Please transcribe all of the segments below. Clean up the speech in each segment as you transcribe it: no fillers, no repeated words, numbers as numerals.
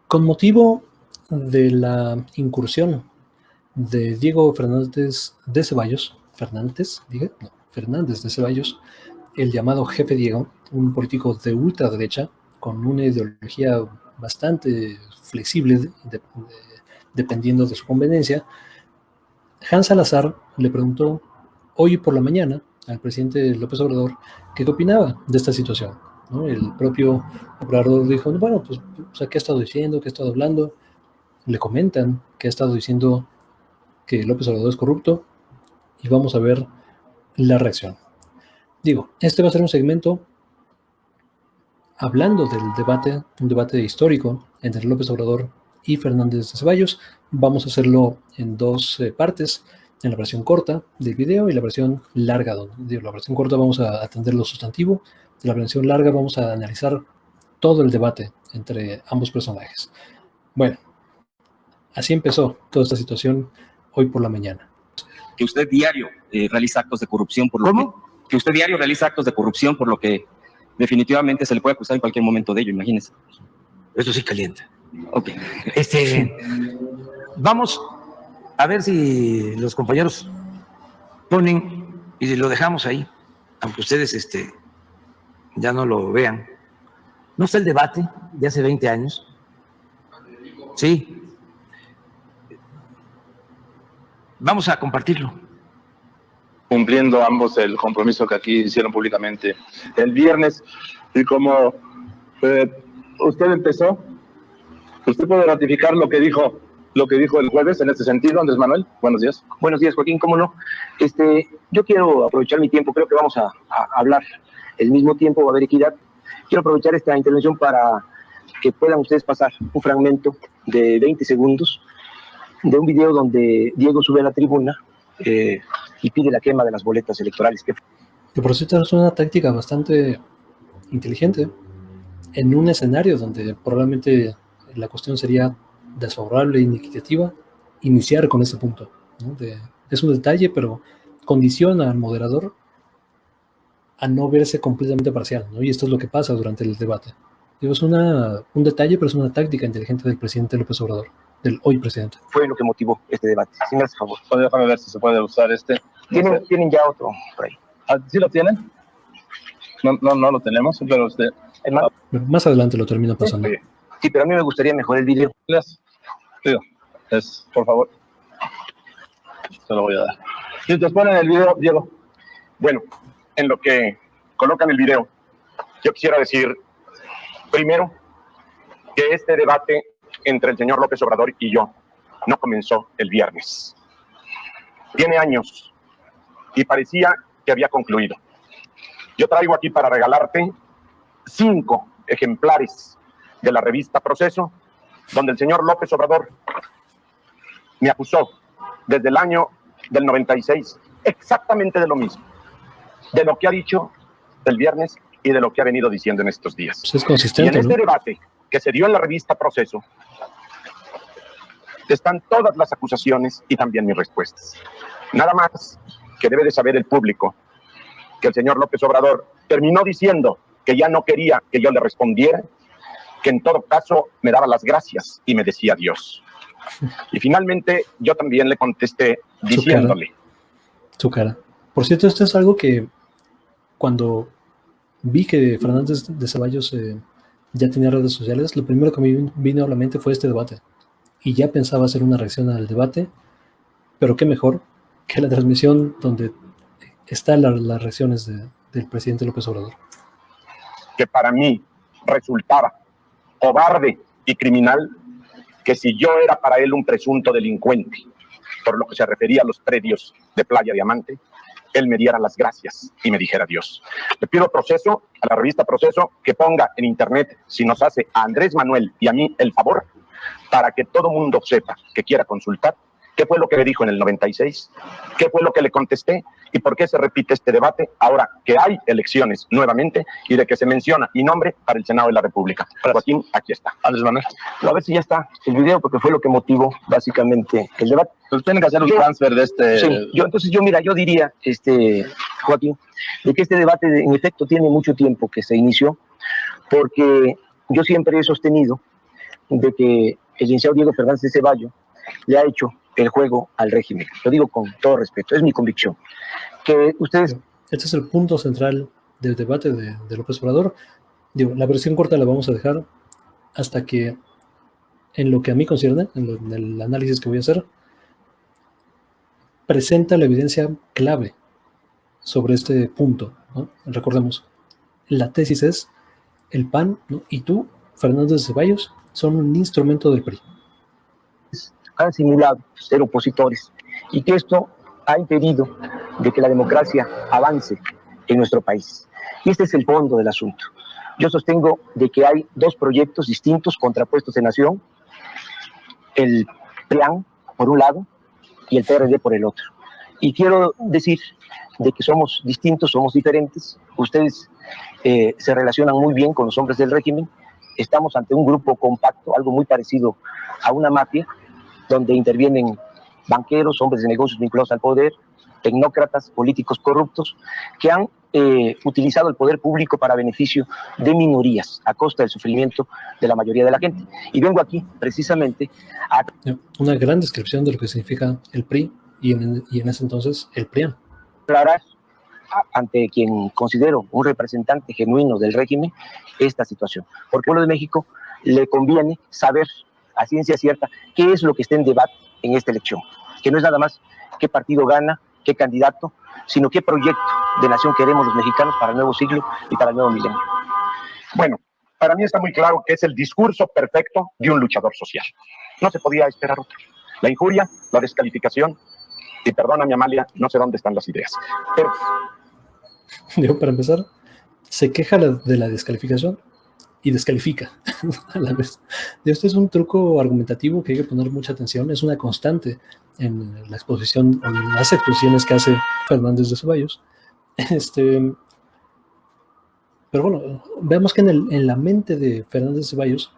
Con motivo de la incursión de Diego Fernández de Ceballos, Fernández de Ceballos, el llamado Jefe Diego, un político de ultraderecha con una ideología bastante flexible dependiendo de su conveniencia, Hans Salazar le preguntó hoy por la mañana al presidente López Obrador qué opinaba de esta situación, ¿no? El propio Obrador dijo, bueno, pues, o sea, ¿qué ha estado diciendo? ¿Qué ha estado hablando? Le comentan que ha estado diciendo que López Obrador es corrupto y vamos a ver la reacción. Digo, este va a ser un segmento hablando del debate, un debate histórico entre López Obrador y Fernández de Ceballos. Vamos a hacerlo en dos partes, en la versión corta del video y la versión larga. Donde, la versión corta vamos a atender lo sustantivo, de la versión larga vamos a analizar todo el debate entre ambos personajes. Bueno, así empezó toda esta situación hoy por la mañana. Que usted diario realiza actos de corrupción por lo que usted diario realiza actos de corrupción por lo que definitivamente se le puede acusar en cualquier momento de ello, imagínese. Esto sí calienta. Ok. Vamos a ver si los compañeros ponen y lo dejamos ahí, aunque ustedes ya no lo vean. ¿No está el debate de hace 20 años? Sí. Vamos a compartirlo. Cumpliendo ambos el compromiso que aquí hicieron públicamente el viernes. Y como usted empezó, ¿usted puede ratificar lo que dijo el jueves en este sentido, Andrés Manuel? Buenos días. Buenos días, Joaquín, ¿cómo no? Yo quiero aprovechar mi tiempo, creo que vamos a hablar al mismo tiempo, va a haber equidad. Quiero aprovechar esta intervención para que puedan ustedes pasar un fragmento de 20 segundos de un video donde Diego sube a la tribuna y pide la quema de las boletas electorales. Que por cierto es una táctica bastante inteligente en un escenario donde probablemente la cuestión sería desfavorable e inequitativa, iniciar con este punto, ¿no? Es un detalle, pero condiciona al moderador a no verse completamente parcial, ¿no? Y esto es lo que pasa durante el debate. Digo, es un detalle, pero es una táctica inteligente del presidente López Obrador, del hoy presidente. Fue lo que motivó este debate. Si me hace favor. Déjame ver si se puede usar este. Tienen ya otro por ahí. ¿Sí lo tienen? No lo tenemos, pero usted... Más adelante lo termino pasando. Sí, pero a mí me gustaría mejor el video. Por favor. Se lo voy a dar. Si ustedes ponen el video, Diego. Bueno, en lo que colocan el video, yo quisiera decir, primero, que este debate entre el señor López Obrador y yo no comenzó el viernes. Tiene años y parecía que había concluido. Yo traigo aquí para regalarte 5 ejemplares de la revista Proceso, donde el señor López Obrador me acusó desde el año del 96 exactamente de lo mismo, de lo que ha dicho el viernes y de lo que ha venido diciendo en estos días. Pues es consistente, y en este ¿no? debate que se dio en la revista Proceso están todas las acusaciones y también mis respuestas. Nada más que debe de saber el público que el señor López Obrador terminó diciendo que ya no quería que yo le respondiera, que en todo caso me daba las gracias y me decía adiós. Y finalmente yo también le contesté diciéndole. Su cara. Por cierto, esto es algo que cuando vi que Fernández de Ceballos ya tenía redes sociales, lo primero que me vino a la mente fue este debate. Y ya pensaba hacer una reacción al debate, pero qué mejor que la transmisión donde están las reacciones del presidente López Obrador. Que para mí resultaba cobarde y criminal que si yo era para él un presunto delincuente, por lo que se refería a los predios de Playa Diamante, él me diera las gracias y me dijera adiós. Le pido Proceso, a la revista Proceso, que ponga en internet, si nos hace a Andrés Manuel y a mí el favor, para que todo mundo sepa que quiera consultar qué fue lo que me dijo en el 96, qué fue lo que le contesté y por qué se repite este debate ahora que hay elecciones nuevamente y de que se menciona mi nombre para el Senado de la República. Joaquín, aquí está. Andrés Manuel. A ver si ya está el video, porque fue lo que motivó básicamente el debate. Pues tienen que hacer un transfer de este... Sí, yo diría, Joaquín, de que este debate en efecto tiene mucho tiempo que se inició, porque yo siempre he sostenido de que el licenciado Diego Fernández de Ceballos le ha hecho el juego al régimen. Lo digo con todo respeto, es mi convicción. Que ustedes... Este es el punto central del debate de López Obrador. Digo, la versión corta la vamos a dejar hasta que, en lo que a mí concierne, en el análisis que voy a hacer, presenta la evidencia clave sobre este punto, ¿no? Recordemos, la tesis es: el PAN, ¿no?, y tú, Fernández de Ceballos, son un instrumento del PRI. Han simulado ser opositores y que esto ha impedido de que la democracia avance en nuestro país. Y este es el fondo del asunto. Yo sostengo de que hay dos proyectos distintos contrapuestos en nación: el PRIAN por un lado y el PRD por el otro. Y quiero decir de que somos distintos, somos diferentes. Ustedes se relacionan muy bien con los hombres del régimen. Estamos ante un grupo compacto, algo muy parecido a una mafia, donde intervienen banqueros, hombres de negocios vinculados al poder, tecnócratas, políticos corruptos, que han utilizado el poder público para beneficio de minorías, a costa del sufrimiento de la mayoría de la gente. Y vengo aquí precisamente a... Una gran descripción de lo que significa el PRI y en ese entonces el PRIAN. Aclarar ante quien considero un representante genuino del régimen esta situación, porque al pueblo de México le conviene saber a ciencia cierta qué es lo que está en debate en esta elección, que no es nada más qué partido gana, qué candidato, sino qué proyecto de nación queremos los mexicanos para el nuevo siglo y para el nuevo milenio. Bueno, para mí está muy claro que es el discurso perfecto de un luchador social. No se podía esperar otro. La injuria, la descalificación, y perdóname, Amalia, no sé dónde están las ideas. Pero... Digo, para empezar, se queja de la descalificación y descalifica a la vez. Esto es un truco argumentativo que hay que poner mucha atención. Es una constante en la exposición, en las exposiciones que hace Fernández de Ceballos. Pero bueno, veamos que en la mente de Fernández de Ceballos,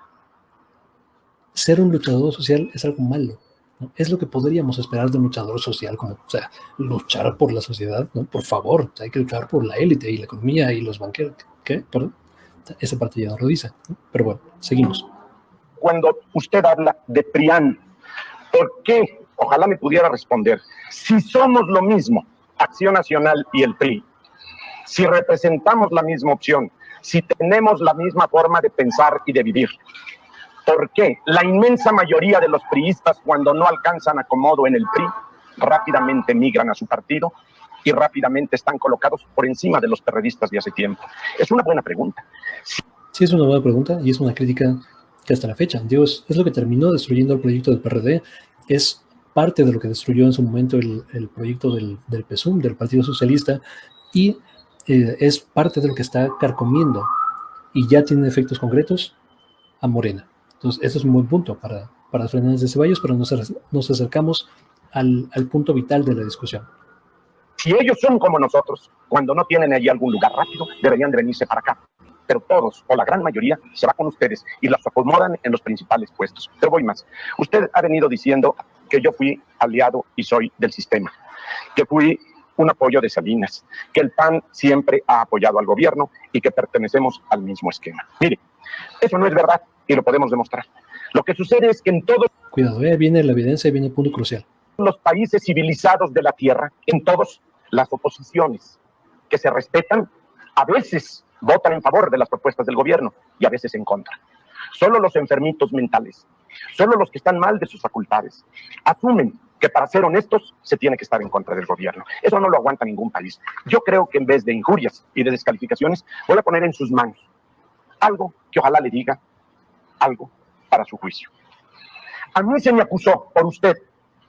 ser un luchador social es algo malo, ¿no? Es lo que podríamos esperar de un luchador social, como, o sea, luchar por la sociedad, ¿no? Por favor, o sea, hay que luchar por la élite y la economía y los banqueros. ¿Qué? Perdón. Esa parte ya no lo dice, ¿no? Pero bueno, seguimos. Cuando usted habla de PRIAN, ¿por qué? Ojalá me pudiera responder. Si somos lo mismo, Acción Nacional y el PRI, si representamos la misma opción, si tenemos la misma forma de pensar y de vivir, ¿por qué la inmensa mayoría de los priistas, cuando no alcanzan acomodo en el PRI, rápidamente migran a su partido y rápidamente están colocados por encima de los perredistas de hace tiempo? Es una buena pregunta. Sí, es una buena pregunta y es una crítica que hasta la fecha, digo, es lo que terminó destruyendo el proyecto del PRD, es parte de lo que destruyó en su momento el proyecto del PSUM, del Partido Socialista, y es parte de lo que está carcomiendo y ya tiene efectos concretos a Morena. Entonces, ese es un buen punto para Fernández de Ceballos, pero nos acercamos al punto vital de la discusión. Si ellos son como nosotros, cuando no tienen allí algún lugar rápido, deberían de venirse para acá. Pero todos, o la gran mayoría, se va con ustedes y los acomodan en los principales puestos. Pero voy más. Usted ha venido diciendo que yo fui aliado y soy del sistema, que fui un apoyo de Salinas, que el PAN siempre ha apoyado al gobierno y que pertenecemos al mismo esquema. Mire, eso no es verdad y lo podemos demostrar. Lo que sucede es que en todos... Cuidado, viene la evidencia y viene el punto crucial. Los países civilizados de la Tierra, en todos, las oposiciones que se respetan, a veces votan en favor de las propuestas del gobierno y a veces en contra. Solo los enfermitos mentales, solo los que están mal de sus facultades, asumen que para ser honestos se tiene que estar en contra del gobierno. Eso no lo aguanta ningún país. Yo creo que en vez de injurias y de descalificaciones, voy a poner en sus manos algo que ojalá le diga algo para su juicio. A mí se me acusó por usted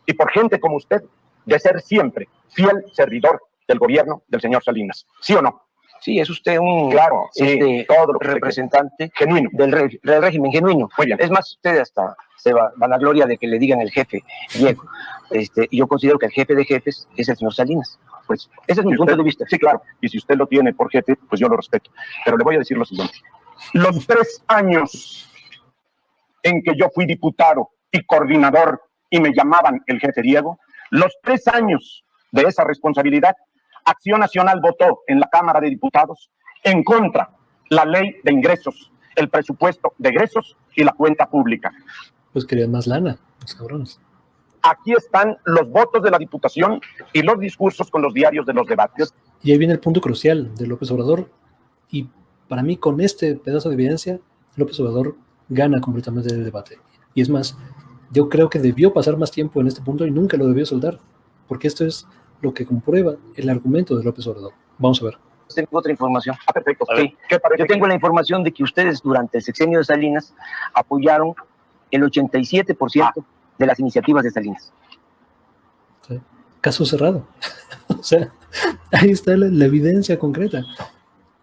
y por gente como usted de ser siempre fiel servidor del gobierno del señor Salinas. ¿Sí o no? Sí, es usted un claro, sí, todo lo que representante genuino del régimen genuino. Muy bien. Es más, usted hasta se van a gloria de que le digan el jefe Diego. Y yo considero que el jefe de jefes es el señor Salinas. Pues ese es mi punto de vista. Sí, claro. Y si usted lo tiene por jefe, pues yo lo respeto. Pero le voy a decir lo siguiente. Los 3 años en que yo fui diputado y coordinador y me llamaban el jefe Diego, los 3 años de esa responsabilidad, Acción Nacional votó en la Cámara de Diputados en contra la ley de ingresos el presupuesto de egresos y la cuenta pública. Pues querían más lana, los cabrones. Aquí están los votos de la Diputación y los discursos con los diarios de los debates. Y ahí viene el punto crucial de López Obrador. Y para mí, con este pedazo de evidencia, López Obrador gana completamente el debate. Y es más, yo creo que debió pasar más tiempo en este punto y nunca lo debió soltar, porque esto es lo que comprueba el argumento de López Obrador. Vamos a ver. Tengo otra información. Perfecto. Sí. Yo tengo la información de que ustedes durante el sexenio de Salinas apoyaron el 87% de las iniciativas de Salinas. ¿Sí? Caso cerrado. O sea, ahí está la evidencia concreta.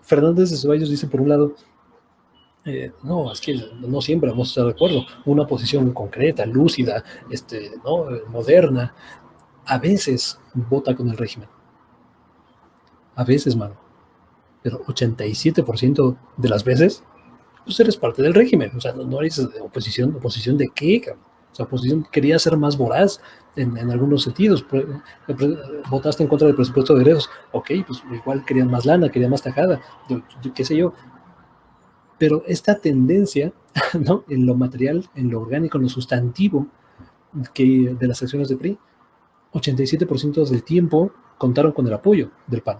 Fernández de Ceballos dice, por un lado, no, es que no siempre vamos a estar de acuerdo. Una posición concreta, lúcida, ¿no? Moderna. A veces vota con el régimen. A veces, mano. Pero 87% de las veces, pues eres parte del régimen. O sea, no eres oposición. ¿Oposición de qué, cabrón? O sea, oposición quería ser más voraz en algunos sentidos. Votaste en contra del presupuesto de egresos. Ok, pues igual querían más lana, querían más tajada. Qué sé yo. Pero esta tendencia, ¿no? En lo material, en lo orgánico, en lo sustantivo de las acciones de PRI, 87% del tiempo contaron con el apoyo del PAN.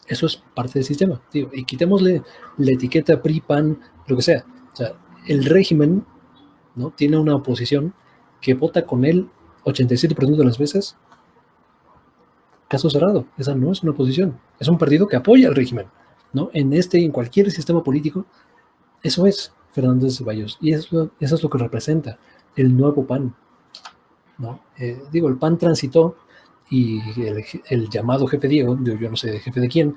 Eso es parte del sistema. Digo, y quitémosle la etiqueta PRI, PAN, lo que sea. O sea, el régimen, ¿no? Tiene una oposición que vota con él 87% de las veces. Caso cerrado. Esa no es una oposición. Es un partido que apoya al régimen, ¿no? En cualquier sistema político, eso es Fernández de Ceballos. Y eso es lo que representa el nuevo PAN, ¿no? Digo, el PAN transitó y el llamado jefe Diego, yo no sé jefe de quién,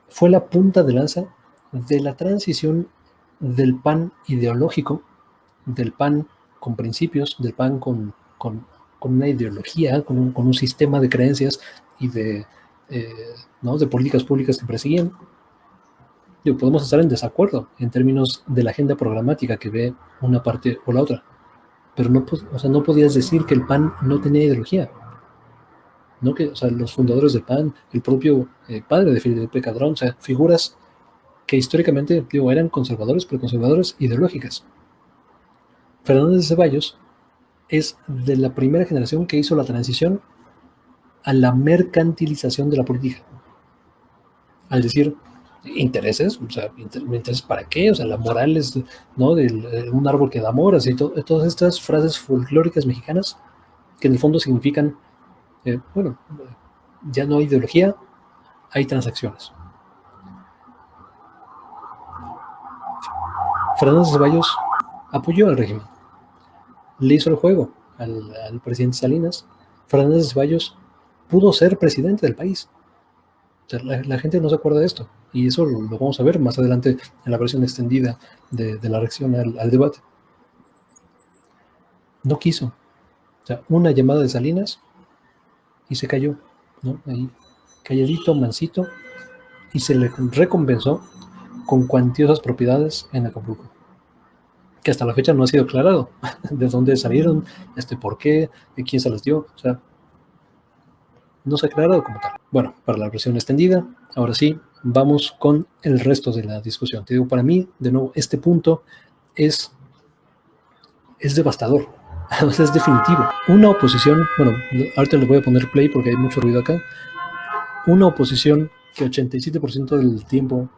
fue la punta de lanza de la transición del PAN ideológico, del PAN con principios, del PAN con una ideología, con un sistema de creencias y ¿no? de políticas públicas que persiguen. Podemos estar en desacuerdo en términos de la agenda programática que ve una parte o la otra, pero no podías decir que el PAN no tenía ideología. ¿No? O sea, los fundadores del PAN, el propio padre de Felipe Calderón, o sea, figuras que históricamente, eran conservadores, pero conservadores ideológicas. Fernández de Ceballos es de la primera generación que hizo la transición a la mercantilización de la política. Al decir, intereses, o sea, intereses para qué, o sea, la moral es, ¿no? Un árbol que da moras y todas estas frases folclóricas mexicanas que en el fondo significan, ya no hay ideología, hay transacciones. Fernández de Ceballos apoyó al régimen, le hizo el juego al presidente Salinas. Fernández de Ceballos pudo ser presidente del país. O sea, la gente no se acuerda de esto, y eso lo vamos a ver más adelante en la versión extendida de la reacción al debate. No quiso. O sea, una llamada de Salinas y se cayó, ¿no? Ahí, calladito, mansito, y se le recompensó con cuantiosas propiedades en Acapulco, que hasta la fecha no ha sido aclarado de dónde salieron, por qué, de quién se las dio, o sea, no se ha aclarado como tal. Bueno, para la versión extendida, ahora sí, vamos con el resto de la discusión. Te digo, para mí, de nuevo, este punto es devastador, es definitivo. Una oposición, bueno, ahorita le voy a poner play porque hay mucho ruido acá, una oposición que 87% del tiempo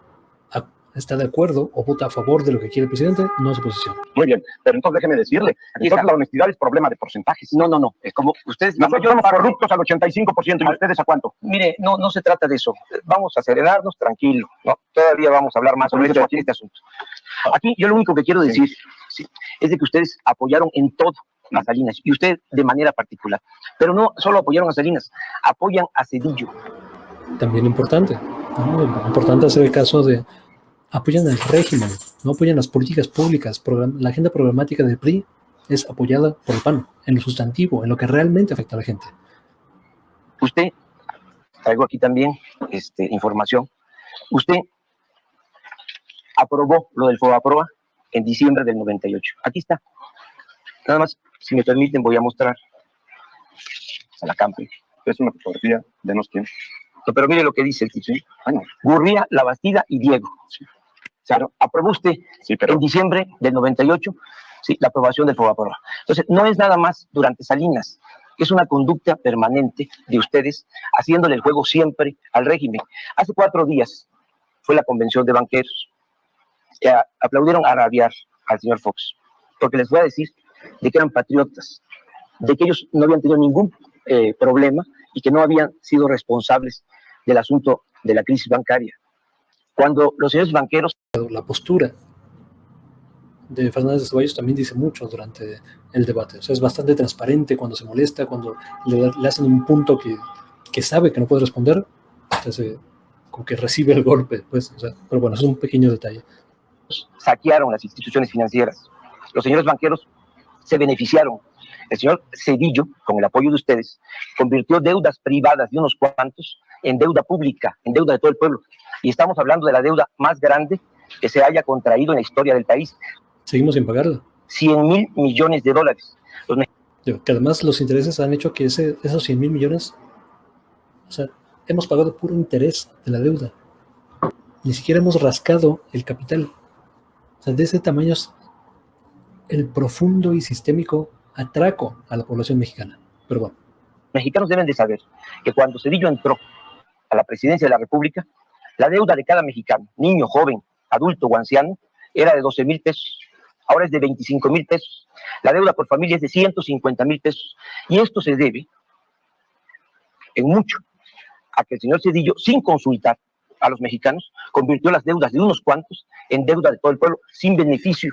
está de acuerdo o vota a favor de lo que quiere el presidente, no es oposición. Muy bien, pero entonces déjeme decirle, entonces la honestidad es problema de porcentajes. No, es como ustedes... Nosotros somos corruptos al 85%, ¿y ustedes a cuánto? Mire, no se trata de eso. Vamos a serenarnos, tranquilo, ¿no? Todavía vamos a hablar más sobre este asunto. Aquí yo lo único que quiero decir es de que ustedes apoyaron en todo a Salinas, y usted de manera particular. Pero no solo apoyaron a Salinas, apoyan a Zedillo. También importante, ¿no? Importante hacer el caso de apoyan al régimen, no apoyan las políticas públicas. La agenda programática del PRI es apoyada por el PAN, en lo sustantivo, en lo que realmente afecta a la gente. Usted, traigo aquí también información, usted aprobó lo del FOBAPROA en diciembre del 98. Aquí está. Nada más, si me permiten, voy a mostrar a la cámara. Es una fotografía de no sé quién. No, pero mire lo que dice el título. Bueno, Gurría, La Bastida y Diego. Sí. O sea, aprobó usted en diciembre del 98, sí, la aprobación del FOBAPROA. Entonces, no es nada más durante Salinas, es una conducta permanente de ustedes, haciéndole el juego siempre al régimen. Hace 4 días fue la convención de banqueros. Aplaudieron a rabiar al señor Fox, porque les voy a decir de que eran patriotas, de que ellos no habían tenido ningún problema y que no habían sido responsables del asunto de la crisis bancaria. Cuando los señores banqueros... La postura de Fernández de Ceballos también dice mucho durante el debate. O sea, es bastante transparente cuando se molesta, cuando le hacen un punto que sabe que no puede responder, entonces como que recibe el golpe, pues, o sea, pero bueno, es un pequeño detalle. Saquearon las instituciones financieras. Los señores banqueros se beneficiaron. El señor Zedillo, con el apoyo de ustedes, convirtió deudas privadas de unos cuantos en deuda pública, en deuda de todo el pueblo. Y estamos hablando de la deuda más grande que se haya contraído en la historia del país. Seguimos sin pagarla. 100,000 millones de dólares. Que además los intereses han hecho que esos 100,000 millones, o sea, hemos pagado puro interés de la deuda. Ni siquiera hemos rascado el capital. O sea, de ese tamaño es el profundo y sistémico atraco a la población mexicana. Pero bueno. Mexicanos deben de saber que cuando Zedillo entró a la presidencia de la República, la deuda de cada mexicano, niño, joven, adulto o anciano, era de 12,000 pesos. Ahora es de 25,000 pesos. La deuda por familia es de 150,000 pesos. Y esto se debe, en mucho, a que el señor Zedillo, sin consultar a los mexicanos, convirtió las deudas de unos cuantos en deuda de todo el pueblo, sin beneficio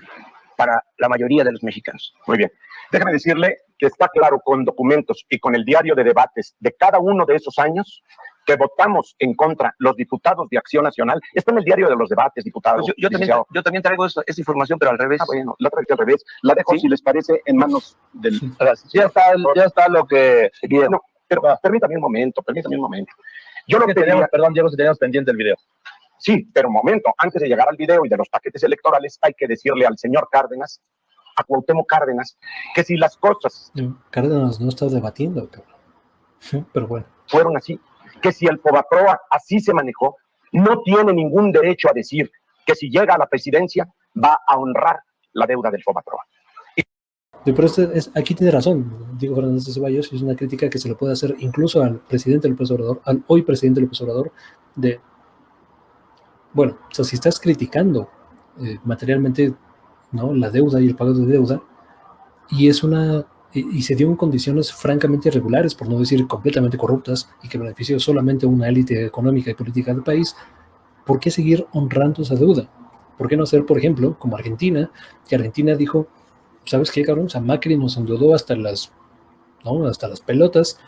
para la mayoría de los mexicanos. Muy bien. Déjame decirle que está claro con documentos y con el diario de debates de cada uno de esos años que votamos en contra los diputados de Acción Nacional. Está en el diario de los debates, diputados. Pues yo también traigo esa información, pero al revés. Bueno, la traigo al revés. La dejo, ¿sí? Si les parece, en manos del... Ya está lo que... No, pero permítame un momento. Yo lo que teníamos, perdón, Diego, si teníamos pendiente el video. Sí, pero un momento, antes de llegar al video y de los paquetes electorales, hay que decirle al señor Cárdenas, a Cuauhtémoc Cárdenas, que si las cosas... Cárdenas no está debatiendo, cabrón. Pero bueno. Fueron así, que si el FOBAPROA así se manejó, no tiene ningún derecho a decir que si llega a la presidencia va a honrar la deuda del FOBAPROA. Pero aquí tiene razón, Diego Fernández de Ceballos, es una crítica que se le puede hacer incluso al presidente López Obrador, al hoy presidente López Obrador, de, bueno, o sea, si estás criticando materialmente, ¿no?, la deuda y el pago de deuda, y se dio en condiciones francamente irregulares, por no decir completamente corruptas, y que benefició solamente a una élite económica y política del país, ¿por qué seguir honrando esa deuda? ¿Por qué no hacer, por ejemplo, como Argentina, que Argentina dijo, ¿sabes qué, cabrón? O sea, Macri nos endeudó hasta las pelotas.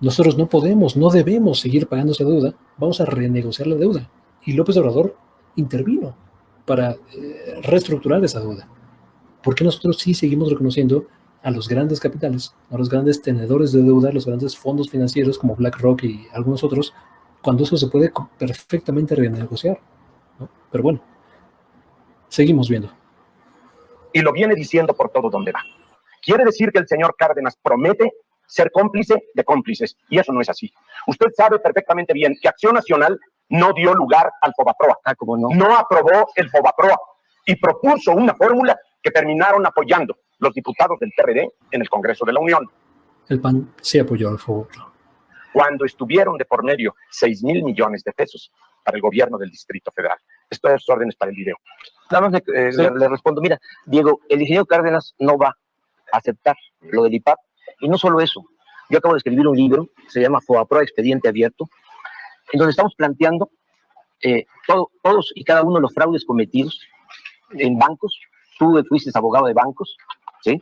Nosotros no debemos seguir pagando esa deuda. Vamos a renegociar la deuda. Y López Obrador intervino para reestructurar esa deuda. ¿Por qué nosotros sí seguimos reconociendo a los grandes capitales, a los grandes tenedores de deuda, a los grandes fondos financieros como BlackRock y algunos otros, cuando eso se puede perfectamente renegociar, ¿no? Pero bueno, seguimos viendo. Y lo viene diciendo por todo donde va. Quiere decir que el señor Cárdenas promete ser cómplice de cómplices, y eso no es así. Usted sabe perfectamente bien que Acción Nacional no dio lugar al FOBAPROA. ¿Cómo no? No aprobó el FOBAPROA y propuso una fórmula que terminaron apoyando los diputados del PRD en el Congreso de la Unión. El PAN sí apoyó al FOBAPROA. Cuando estuvieron de por medio 6,000 millones de pesos para el gobierno del Distrito Federal. Esto es órdenes para el video. Nada más le respondo, mira, Diego, el ingeniero Cárdenas no va a aceptar lo del IPAP, y no solo eso, yo acabo de escribir un libro, se llama FOBAPROA Expediente Abierto, en donde estamos planteando todos y cada uno de los fraudes cometidos en bancos. Tú fuiste abogado de bancos, ¿sí?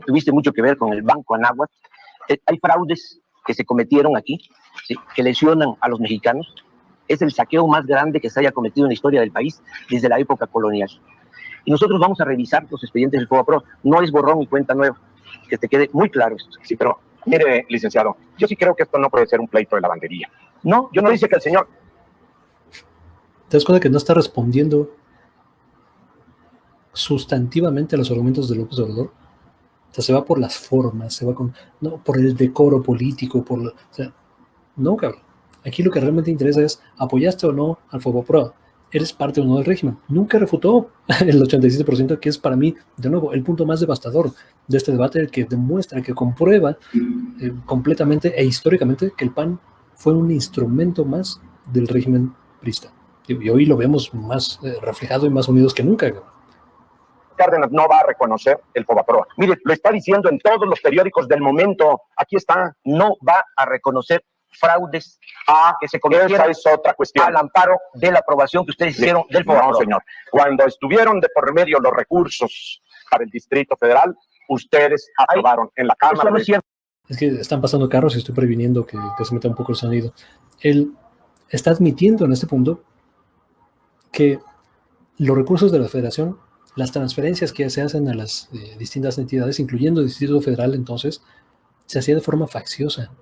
Tuviste mucho que ver con el Banco Anáhuac. Hay fraudes que se cometieron aquí, ¿sí?, que lesionan a los mexicanos. Es el saqueo más grande que se haya cometido en la historia del país desde la época colonial. Y nosotros vamos a revisar los expedientes del FOBAPROA. No es borrón y cuenta nueva. Que te quede muy claro esto. Sí, pero mire, licenciado, yo sí creo que esto no puede ser un pleito de lavandería. No, yo no dice que el señor... ¿Te das cuenta que no está respondiendo sustantivamente a los argumentos de López Obrador? O sea, se va por las formas, se va por el decoro político, o sea, no, cabrón. Aquí lo que realmente interesa es, ¿apoyaste o no al Fobaproa? ¿Eres parte o no del régimen? Nunca refutó el 87%, que es para mí, de nuevo, el punto más devastador de este debate, el que demuestra, que comprueba completamente e históricamente que el PAN fue un instrumento más del régimen priista. Y hoy lo vemos más reflejado y más unidos que nunca. Cárdenas no va a reconocer el Fobaproa. Mire, lo está diciendo en todos los periódicos del momento. Aquí está. No va a reconocer fraudes que se Esa cometieron es otra cuestión. al amparo de la aprobación que ustedes hicieron del Fobaproa. No, señor. Cuando estuvieron de por medio los recursos para el Distrito Federal, ustedes aprobaron en la Cámara. Eso no es cierto. Es que están pasando carros y estoy previniendo que se meta un poco el sonido. Él está admitiendo en este punto que los recursos de la Federación, las transferencias que se hacen a las distintas entidades, incluyendo el Distrito Federal, entonces, se hacía de forma facciosa,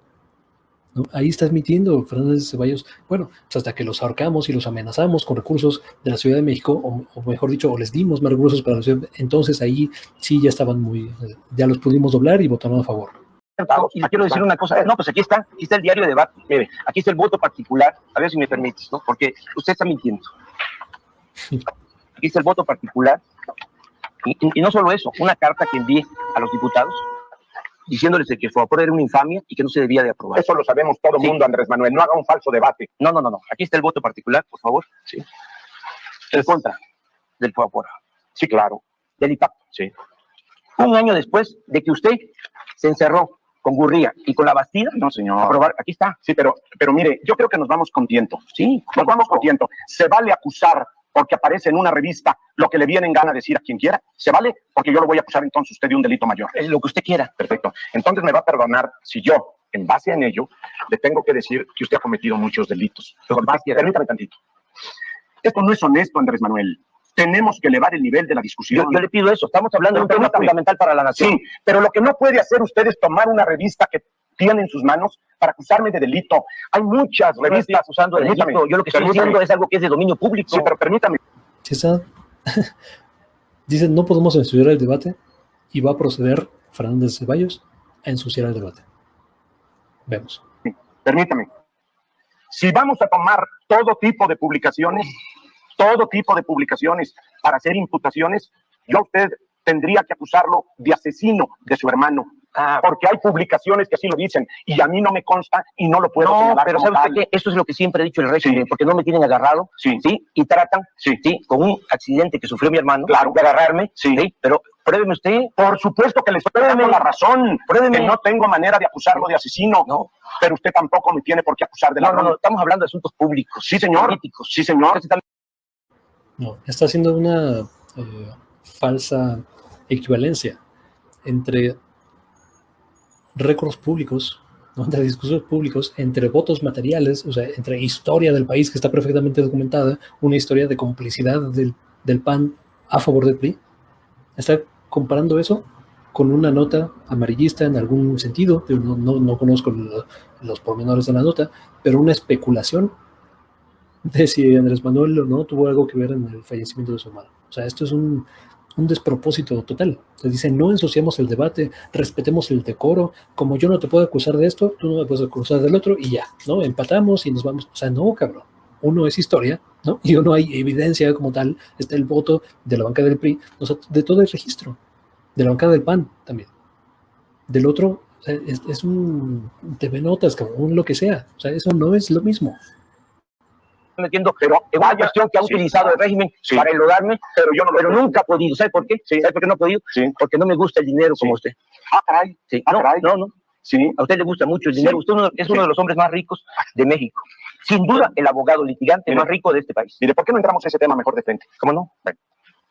¿no? Ahí está admitiendo Fernández Ceballos, bueno, pues hasta que los ahorcamos y los amenazamos con recursos de la Ciudad de México, o mejor dicho, o les dimos más recursos para la ciudad, entonces ahí sí ya estaban ya los pudimos doblar y votaron a favor. Y le quiero decir una cosa. No, pues aquí está el diario de debate. Mire, aquí está el voto particular. A ver si me permites, ¿no? Porque usted está mintiendo. Aquí está el voto particular. Y no solo eso, una carta que envié a los diputados diciéndoles que Fobaproa era una infamia y que no se debía de aprobar. Eso lo sabemos todo el mundo, Andrés Manuel. No haga un falso debate. No. Aquí está el voto particular, por favor. Sí. En contra del Fobaproa. Sí, claro. Del IPAP. Sí. Un año después de que usted se encerró con Gurría y con la Bastida. No, señor. Aprobar. Aquí está. Sí, pero mire, yo creo que nos vamos con tiento. Sí. Nos vamos con tiento. Se vale acusar porque aparece en una revista lo que le viene en gana decir a quien quiera. Se vale porque yo lo voy a acusar entonces usted de un delito mayor. Lo que usted quiera. Perfecto. Entonces me va a perdonar si yo, en base en ello, le tengo que decir que usted ha cometido muchos delitos. Permítame tantito. Esto no es honesto, Andrés Manuel. Tenemos que elevar el nivel de la discusión. Yo le pido eso. Estamos hablando de un tema fundamental para la nación. Sí, pero lo que no puede hacer usted es tomar una revista que tiene en sus manos para acusarme de delito. Hay muchas revistas acusando de delito. Yo lo que estoy diciendo es algo que es de dominio público. Sí, pero permítame. ¿Sí está? Dicen, no podemos ensuciar el debate y va a proceder Fernández Ceballos a ensuciar el debate. Vemos. Permítame. Si vamos a tomar todo tipo de publicaciones para hacer imputaciones, yo a usted tendría que acusarlo de asesino de su hermano. Porque hay publicaciones que así lo dicen y a mí no me consta y no lo puedo señalar. Pero ¿sabe usted qué? Esto es lo que siempre ha dicho el régimen, Sí. porque no me tienen agarrado, Sí. Y tratan, Sí. con un accidente que sufrió mi hermano, Claro. de agarrarme, Sí. Pero pruébeme usted. Por supuesto que le estoy dando la razón. Pruébeme. Que no tengo manera de acusarlo de asesino. No. Pero usted tampoco me tiene por qué acusar de ladrón. No, estamos hablando de asuntos públicos. Sí, señor. Políticos. Sí, señor. No, está haciendo una falsa equivalencia entre récords públicos, ¿no? Entre discursos públicos, entre votos materiales, o sea, entre historia del país que está perfectamente documentada, una historia de complicidad del PAN a favor del PRI. Está comparando eso con una nota amarillista en algún sentido. No conozco los pormenores de la nota, pero una especulación de si Andrés Manuel o no tuvo algo que ver en el fallecimiento de su hermano. O sea, esto es un despropósito total. Se dice, no ensuciamos el debate, respetemos el decoro, como yo no te puedo acusar de esto, tú no me puedes acusar del otro, y ya, ¿no? Empatamos y nos vamos. O sea, no, cabrón. Uno es historia, ¿no? Y uno hay evidencia como tal, está el voto de la bancada del PRI, o sea, de todo el registro, de la bancada del PAN también. Del otro, o sea, es un TV Notas, cabrón, un lo que sea. O sea, eso no es lo mismo. Metiendo, pero es una cuestión que ha utilizado el régimen para enlodarme, pero nunca ha podido. ¿Sabe por qué? ¿Sabe por qué no ha podido? Sí. Porque no me gusta el dinero como usted. Caray. Sí. Caray. No. Sí. A usted le gusta mucho el dinero. Usted es uno de los hombres más ricos de México. Sin duda, el abogado litigante más rico de este país. Mire, ¿por qué no entramos a ese tema mejor de frente? ¿Cómo no? Bueno.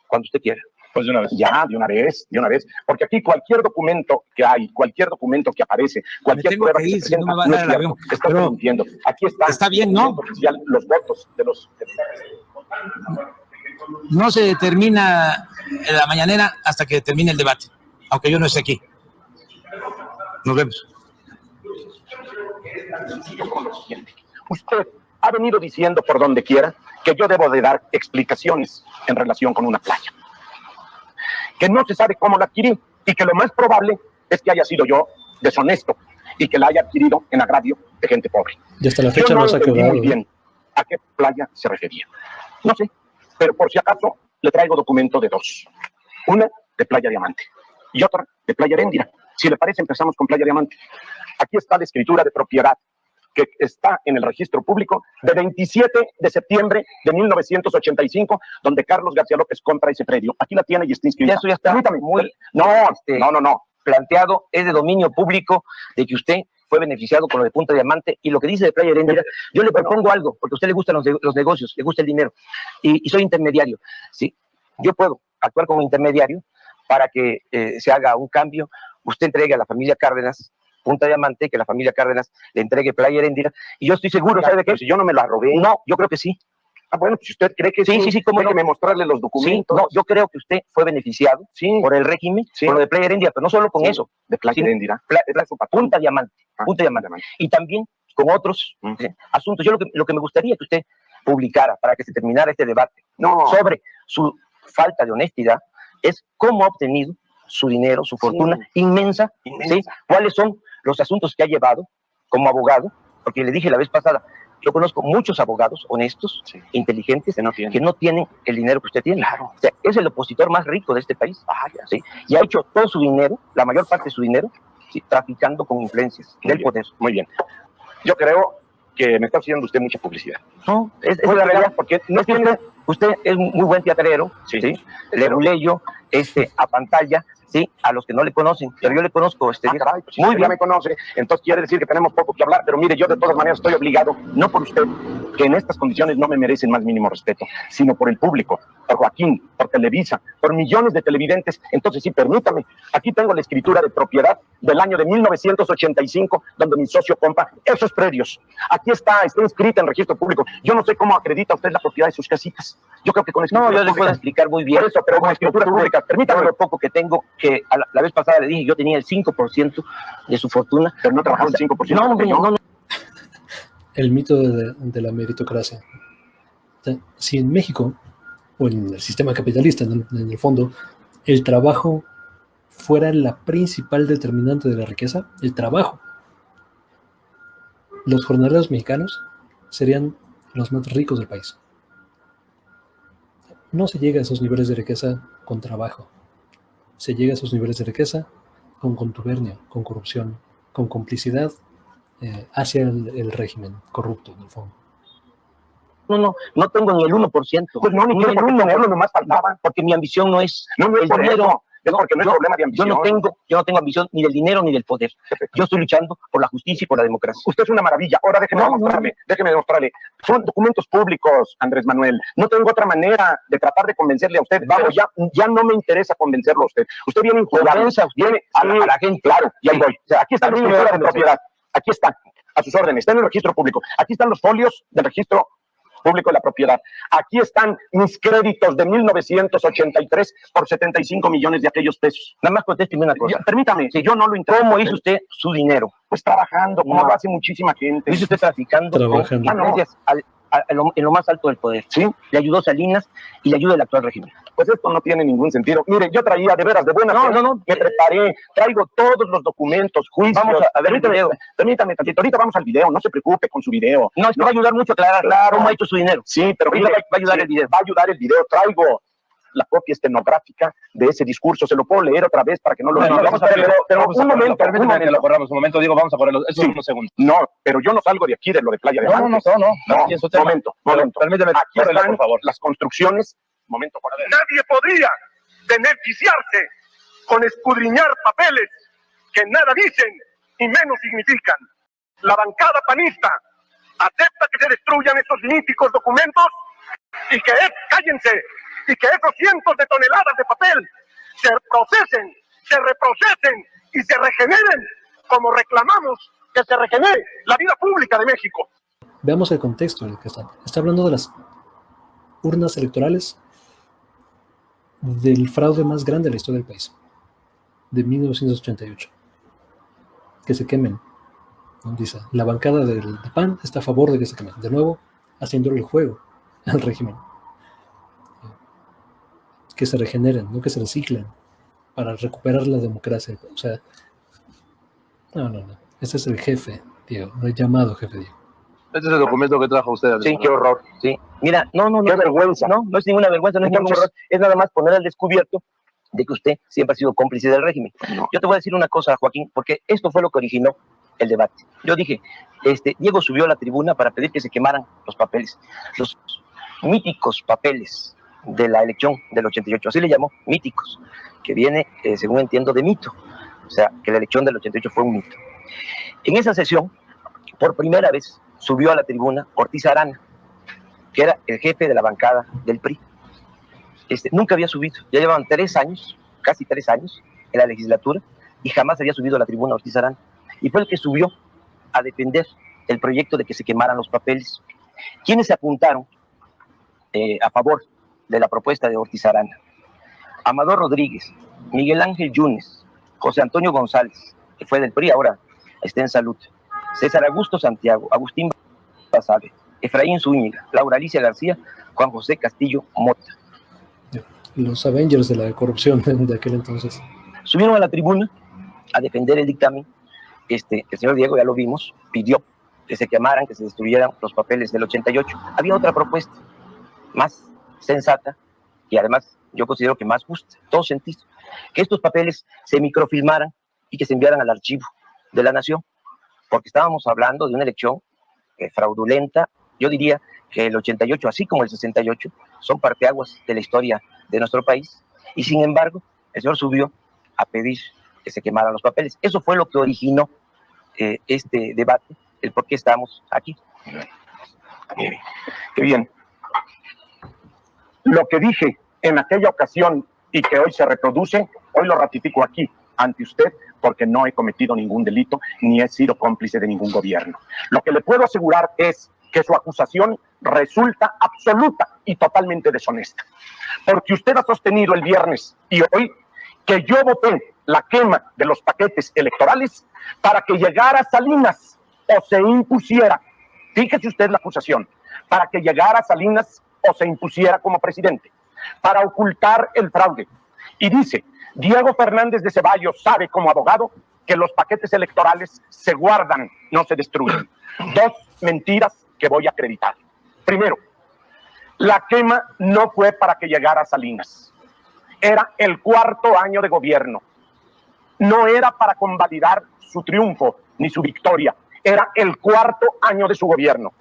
Cuando usted quiera. Pues de una vez. Ya, de una vez. Porque aquí cualquier documento que hay, cualquier documento que aparece, cualquier prueba que se presenta, no es cierto. Está mintiendo. Aquí está bien, ¿no? Oficial, los votos de los... No se termina la mañanera hasta que termine el debate, aunque yo no esté aquí. Nos vemos. Usted ha venido diciendo por donde quiera que yo debo de dar explicaciones en relación con una playa. Que no se sabe cómo la adquirí y que lo más probable es que haya sido yo deshonesto y que la haya adquirido en agravio de gente pobre. Y hasta la fecha Yo no no se ha entendí quebrado. muy bien a qué playa se refería. No sé, pero por si acaso le traigo documento de dos. Una de Playa Diamante y otra de Playa Heréndira. Si le parece, empezamos con Playa Diamante. Aquí está la escritura de propiedad que está en el registro público de 27 de septiembre de 1985, donde Carlos García López compra ese predio. Aquí la tiene y está inscrita. Eso ya está muy No. planteado, es de dominio público, de que usted fue beneficiado con lo de Punta Diamante, y lo que dice de Playa Heréndira, yo le propongo algo, porque a usted le gustan los negocios, le gusta el dinero, y soy intermediario, ¿sí? Yo puedo actuar como intermediario para que se haga un cambio, usted entregue a la familia Cárdenas Punta Diamante, que la familia Cárdenas le entregue Playa Heréndira, y yo estoy seguro, ¿sabe de qué? Si yo no me la robé. No, yo creo que sí. Ah, bueno, si usted cree que Sí, ¿cómo no? déjeme mostrarle los Sí, documentos. no, yo creo que usted fue beneficiado por el régimen, por lo de Playa Heréndira, pero no solo con eso, de Playa Heréndira. Punta Diamante, Punta Diamante, y también con otros asuntos. Yo lo que me gustaría que usted publicara para que se terminara este debate sobre su falta de honestidad es cómo ha obtenido su dinero, su fortuna inmensa, ¿sí? ¿Cuáles son los asuntos que ha llevado como abogado? Porque le dije la vez pasada, yo conozco muchos abogados honestos, inteligentes, que no tienen el dinero que usted tiene. Claro. O sea, es el opositor más rico de este país. ¿Sí? Y ha hecho todo su dinero, la mayor parte de su dinero, ¿sí?, traficando con influencias del poder. Muy bien. Yo creo que me está haciendo usted mucha publicidad. No, es la la realidad, porque no es que usted es un muy buen teatrero, ¿sí? Leguleyo, a pantalla, ¿sí? A los que no le conocen, pero yo le conozco. Caray, pues, muy si bien. ya me conoce, entonces quiere decir que tenemos poco que hablar, pero mire, yo de todas maneras estoy obligado, no por usted, que en estas condiciones no me merecen más mínimo respeto, sino por el público, por Joaquín, por Televisa, por millones de televidentes. Entonces sí, permítame, aquí tengo la escritura de propiedad del año de 1985, donde mi socio compra esos predios. Aquí está inscrita en registro público. Yo no sé cómo acredita usted la propiedad de sus casitas. Yo creo que con escritura No, yo le puedo explicar muy bien. Por eso, pero con escrituras públicas, permítame. Lo poco que tengo, que la vez pasada le dije, yo tenía el 5% de su fortuna. Pero no trabajamos el 5%. No. El mito de la meritocracia. O sea, si en México, o en el sistema capitalista, en el fondo, el trabajo fuera la principal determinante de la riqueza, el trabajo, los jornaleros mexicanos serían los más ricos del país. No se llega a esos niveles de riqueza con trabajo. Se llega a esos niveles de riqueza con contubernio, con corrupción, con complicidad hacia el régimen corrupto, en el fondo. No tengo ni el 1%. Pues no, ni quiero tenerlo, nomás faltaba. Porque mi ambición no es el dinero. Es porque no es problema de ambición. Yo no tengo ambición ni del dinero ni del poder. Perfecto. Yo estoy luchando por la justicia y por la democracia. Usted es una maravilla. Ahora déjeme demostrarle. Son documentos públicos, Andrés Manuel. No tengo otra manera de tratar de convencerle a usted. Vamos, ya no me interesa convencerlo a usted. Usted viene injugado. Viene a la gente. Claro, y ahí voy. O sea, aquí está la escritura de propiedad. Aquí está, a sus órdenes. Está en el registro público. Aquí están los folios del registro público de la propiedad. Aquí están mis créditos de 1983 por 75 millones de aquellos pesos. Nada más contésteme una cosa. Permítame, si yo no lo entiendo. ¿Cómo hizo usted su dinero? Pues trabajando, como lo hace muchísima gente. Lo hizo usted traficando con influencias en lo más alto del poder. ¿Sí? Le ayudó Salinas y le ayuda el actual régimen. Pues esto no tiene ningún sentido. Mire, yo traía de veras de buena fe. Me preparé, traigo todos los documentos, juicios. Vamos a ver, permítame tantito. Ahorita vamos al video, no se preocupe con su video. No, es que va a ayudar mucho a aclarar cómo ha hecho su dinero. Sí, pero va a ayudar el video. Va a ayudar el video. Traigo la copia estenográfica de ese discurso. Se lo puedo leer otra vez para que no lo olvide. Vamos a verlo. Pero un momento, permítame que lo corramos un momento. Digo, vamos a correrlo. Eso es unos segundos. No, pero yo no salgo de aquí, de lo de Playa de Diamante. No. Momento. Permíteme. Aquí están, por favor, las construcciones. Momento, por favor. Nadie podría beneficiarse con escudriñar papeles que nada dicen y menos significan. La bancada panista acepta que se destruyan estos míticos documentos y que cállense, y que esos cientos de toneladas de papel se procesen, se reprocesen y se regeneren como reclamamos que se regenere la vida pública de México. Veamos el contexto en el que está. Está hablando de las urnas electorales del fraude más grande de la historia del país, de 1988. Que se quemen. ¿No? Dice, la bancada del PAN está a favor de que se quemen. De nuevo, haciéndole el juego al régimen. Que se regeneren, no que se reciclen, para recuperar la democracia. O sea, no. Este es el jefe, Diego, el llamado jefe Diego. Este es el documento que trajo usted. Sí, qué horror. Sí. Mira, no. Qué vergüenza. No es ninguna vergüenza, no es ningún horror. Es nada más poner al descubierto de que usted siempre ha sido cómplice del régimen. No. Yo te voy a decir una cosa, Joaquín, porque esto fue lo que originó el debate. Yo dije, Diego subió a la tribuna para pedir que se quemaran los papeles, los míticos papeles de la elección del 88, así le llamó, míticos, que viene, según entiendo, de mito. O sea, que la elección del 88 fue un mito. En esa sesión, por primera vez, subió a la tribuna Ortiz Arana, que era el jefe de la bancada del PRI. Nunca había subido, ya llevaban 3 años, casi 3 años, en la legislatura, y jamás había subido a la tribuna Ortiz Arana. Y fue el que subió a defender el proyecto de que se quemaran los papeles. ¿Quiénes se apuntaron a favor de la propuesta de Ortiz Arana? Amador Rodríguez, Miguel Ángel Yunes, José Antonio González, que fue del PRI, ahora está en salud, César Augusto Santiago, Agustín Basabe, Efraín Zúñiga, Laura Alicia García, Juan José Castillo Mota. Los Avengers de la corrupción de aquel entonces. Subieron a la tribuna a defender el dictamen. El señor Diego, ya lo vimos, pidió que se quemaran, que se destruyeran los papeles del 88. Había otra propuesta más sensata y además yo considero que más justa, en todo sentido, que estos papeles se microfilmaran y que se enviaran al archivo de la nación, porque estábamos hablando de una elección fraudulenta. Yo diría que el 88, así como el 68, son parteaguas de la historia de nuestro país, y sin embargo, el señor subió a pedir que se quemaran los papeles. Eso fue lo que originó este debate, el por qué estamos aquí. Mire, qué bien. Lo que dije en aquella ocasión y que hoy se reproduce, hoy lo ratifico aquí ante usted, porque no he cometido ningún delito ni he sido cómplice de ningún gobierno. Lo que le puedo asegurar es que su acusación resulta absoluta y totalmente deshonesta, porque usted ha sostenido el viernes y hoy que yo voté la quema de los paquetes electorales para que llegara Salinas o se impusiera, fíjese usted la acusación, para que llegara Salinas o se impusiera como presidente, para ocultar el fraude. Y dice, Diego Fernández de Ceballos sabe como abogado que los paquetes electorales se guardan, no se destruyen. 2 mentiras que voy a acreditar. Primero, la quema no fue para que llegara Salinas. Era el 4º año de gobierno. No era para convalidar su triunfo ni su victoria. Era el 4º año de su gobierno.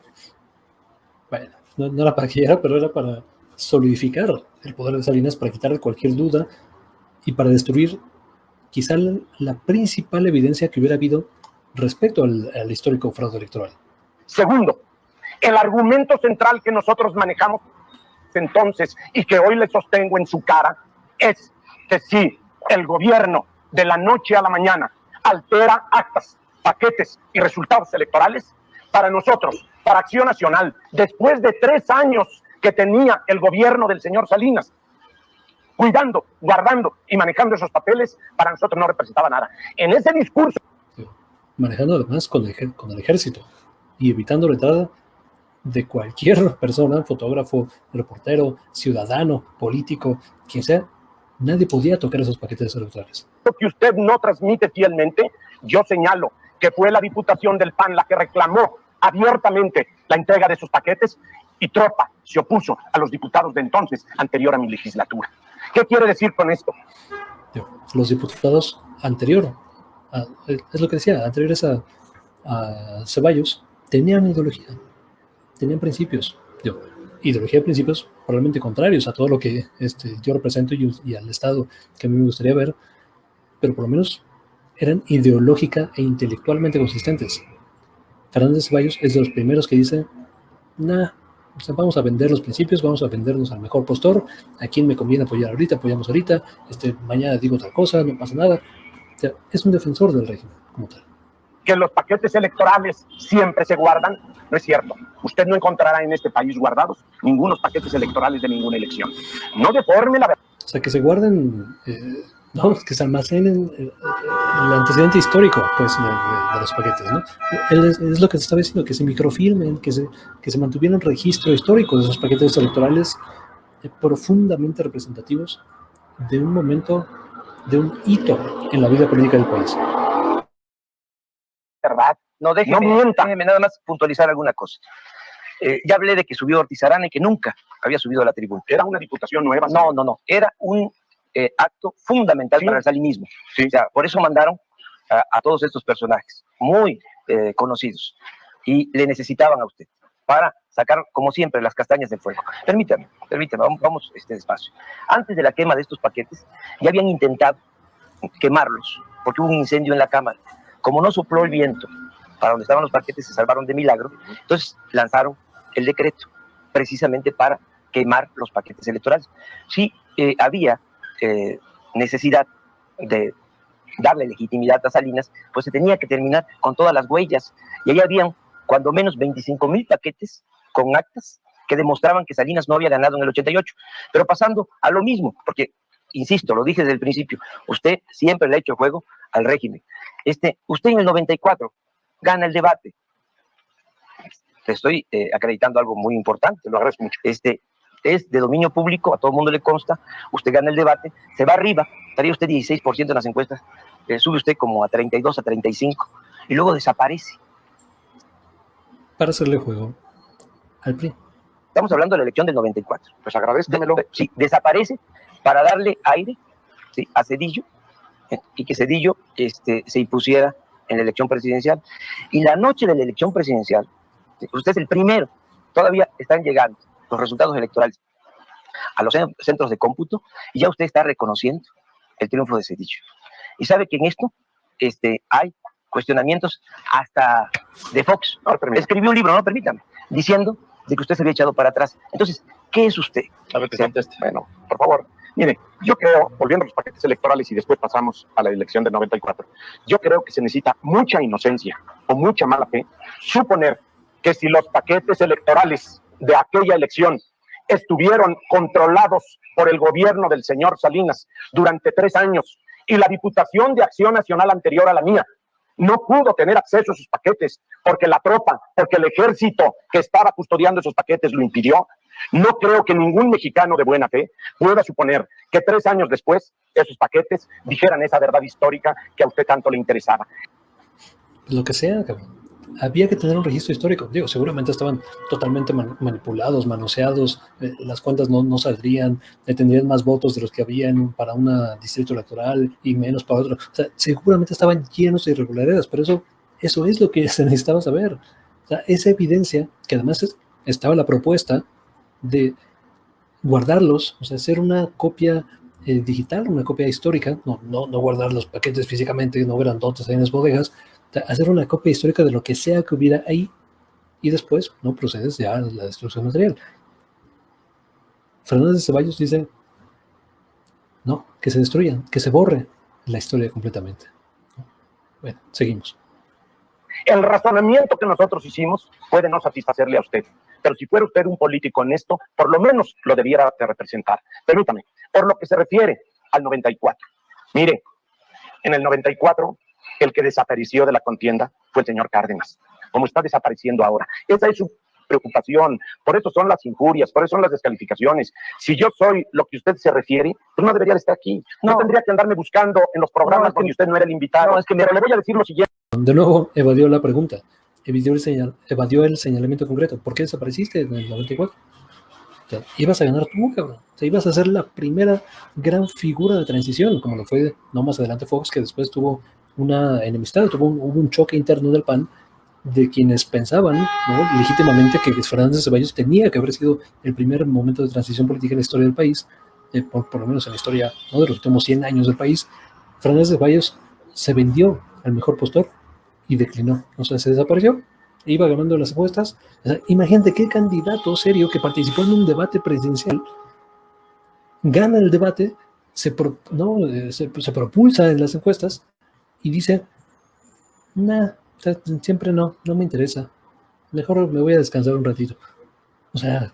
Bueno, no era para que llegara, pero era para solidificar el poder de Salinas, para quitarle cualquier duda y para destruir quizá la principal evidencia que hubiera habido respecto al histórico fraude electoral. Segundo, el argumento central que nosotros manejamos entonces y que hoy le sostengo en su cara es que si el gobierno de la noche a la mañana altera actas, paquetes y resultados electorales, para nosotros, para Acción Nacional, después de 3 años que tenía el gobierno del señor Salinas, cuidando, guardando y manejando esos papeles, para nosotros no representaba nada. En ese discurso... Manejando además con el ejército y evitando la entrada de cualquier persona, fotógrafo, reportero, ciudadano, político, quien sea, nadie podía tocar esos paquetes electorales. Lo que usted no transmite fielmente, yo señalo que fue la Diputación del PAN la que reclamó abiertamente la entrega de esos paquetes y Tropa se opuso a los diputados de entonces, anterior a mi legislatura. ¿Qué quiere decir con esto? Los diputados es lo que decía, anteriores a Ceballos, tenían ideología, tenían principios, ideología de principios probablemente contrarios a todo lo que yo represento y al Estado que a mí me gustaría ver, pero por lo menos eran ideológica e intelectualmente consistentes. Fernández Ceballos es de los primeros que dice, vamos a vender los principios, vamos a vendernos al mejor postor, a quien me conviene apoyar ahorita, apoyamos ahorita, mañana digo otra cosa, no pasa nada. O sea, es un defensor del régimen como tal. Que los paquetes electorales siempre se guardan, no es cierto. Usted no encontrará en este país guardados ningunos paquetes electorales de ninguna elección. No deforme la verdad. O sea, que se guarden, que se almacenen el antecedente histórico pues, de los paquetes, ¿no? Es lo que se estaba diciendo, que se microfilmen, que se mantuviera un registro histórico de esos paquetes electorales profundamente representativos de un momento, de un hito en la vida política del país. No, déjeme, déjeme nada más puntualizar alguna cosa. Ya hablé de que subió Ortiz Arana y que nunca había subido a la tribuna. ¿Era una diputación nueva? No. Era un acto fundamental para el salinismo. Sí. O sea, por eso mandaron a todos estos personajes muy conocidos y le necesitaban a usted para sacar, como siempre, las castañas del fuego. Permítame, vamos despacio. Antes de la quema de estos paquetes, ya habían intentado quemarlos, porque hubo un incendio en la Cámara. Como no sopló el viento para donde estaban los paquetes, se salvaron de milagro, entonces lanzaron el decreto, precisamente para quemar los paquetes electorales. Sí, había necesidad de darle legitimidad a Salinas, pues se tenía que terminar con todas las huellas, y ahí habían cuando menos 25,000 paquetes con actas que demostraban que Salinas no había ganado en el 88, pero pasando a lo mismo, porque, insisto, lo dije desde el principio, usted siempre le ha hecho juego al régimen. Usted en el 94 gana el debate. Te estoy acreditando algo muy importante, lo agradezco mucho. Es de dominio público, a todo el mundo le consta, usted gana el debate, se va arriba, estaría usted 16% en las encuestas, sube usted como a 32, a 35, y luego desaparece. Para hacerle juego al PRI. Estamos hablando de la elección del 94. Pues agradézcamelo. Sí, desaparece para darle aire, ¿sí?, a Zedillo, y que Zedillo se impusiera en la elección presidencial. Y la noche de la elección presidencial, ¿sí?, usted es el primero, todavía están llegando los resultados electorales a los centros de cómputo, y ya usted está reconociendo el triunfo de Zedillo. Y sabe que en esto hay cuestionamientos hasta de Fox. Escribió un libro, no, permítame, diciendo de que usted se había echado para atrás. Entonces, ¿qué es usted? A ver, bueno, por favor. Mire, yo creo, volviendo a los paquetes electorales y después pasamos a la elección del 94, yo creo que se necesita mucha inocencia o mucha mala fe suponer que si los paquetes electorales de aquella elección estuvieron controlados por el gobierno del señor Salinas durante 3 años y la Diputación de Acción Nacional anterior a la mía no pudo tener acceso a sus paquetes porque la tropa, porque el ejército que estaba custodiando esos paquetes lo impidió, no creo que ningún mexicano de buena fe pueda suponer que 3 años después esos paquetes dijeran esa verdad histórica que a usted tanto le interesaba. Lo que sea, cabrón. Había que tener un registro histórico. Digo, seguramente estaban totalmente manipulados, manoseados, las cuentas no saldrían, tendrían más votos de los que habían para un distrito electoral y menos para otro. O sea, seguramente estaban llenos de irregularidades, pero eso es lo que se necesitaba saber. O sea, esa evidencia, que además estaba la propuesta de guardarlos, o sea, hacer una copia digital, una copia histórica, no guardar los paquetes físicamente, no grandotes ahí en las bodegas, hacer una copia histórica de lo que sea que hubiera ahí y después no procedes ya a la destrucción material. Fernández de Ceballos dice no, que se destruyan, que se borre la historia completamente. Bueno, seguimos. El razonamiento que nosotros hicimos puede no satisfacerle a usted, pero si fuera usted un político honesto, por lo menos lo debiera de representar. Permítame, por lo que se refiere al 94. Mire, en el 94, el que desapareció de la contienda fue el señor Cárdenas, como está desapareciendo ahora. Esa es su preocupación, por eso son las injurias, por eso son las descalificaciones. Si yo soy lo que usted se refiere, pues no debería de estar aquí. No tendría que andarme buscando en los programas donde usted no era el invitado. Pero le voy a decir lo siguiente. De nuevo, evadió la pregunta, evadió el señalamiento concreto. ¿Por qué desapareciste en el 94? O sea, ibas a ganar tú, cabrón. O sea, ibas a ser la primera gran figura de transición, como lo fue no más adelante Fox, que después tuvo una enemistad, hubo un choque interno del PAN de quienes pensaban, ¿no?, legítimamente que Fernández de Ceballos tenía que haber sido el primer momento de transición política en la historia del país, por lo menos en la historia, ¿no?, de los últimos 100 años del país. Fernández de Ceballos se vendió al mejor postor y declinó, o sea, se desapareció, iba ganando las apuestas. O sea, imagínate qué candidato serio que participó en un debate presidencial gana el debate, se propulsa en las encuestas y dice, siempre no me interesa, mejor me voy a descansar un ratito. O sea,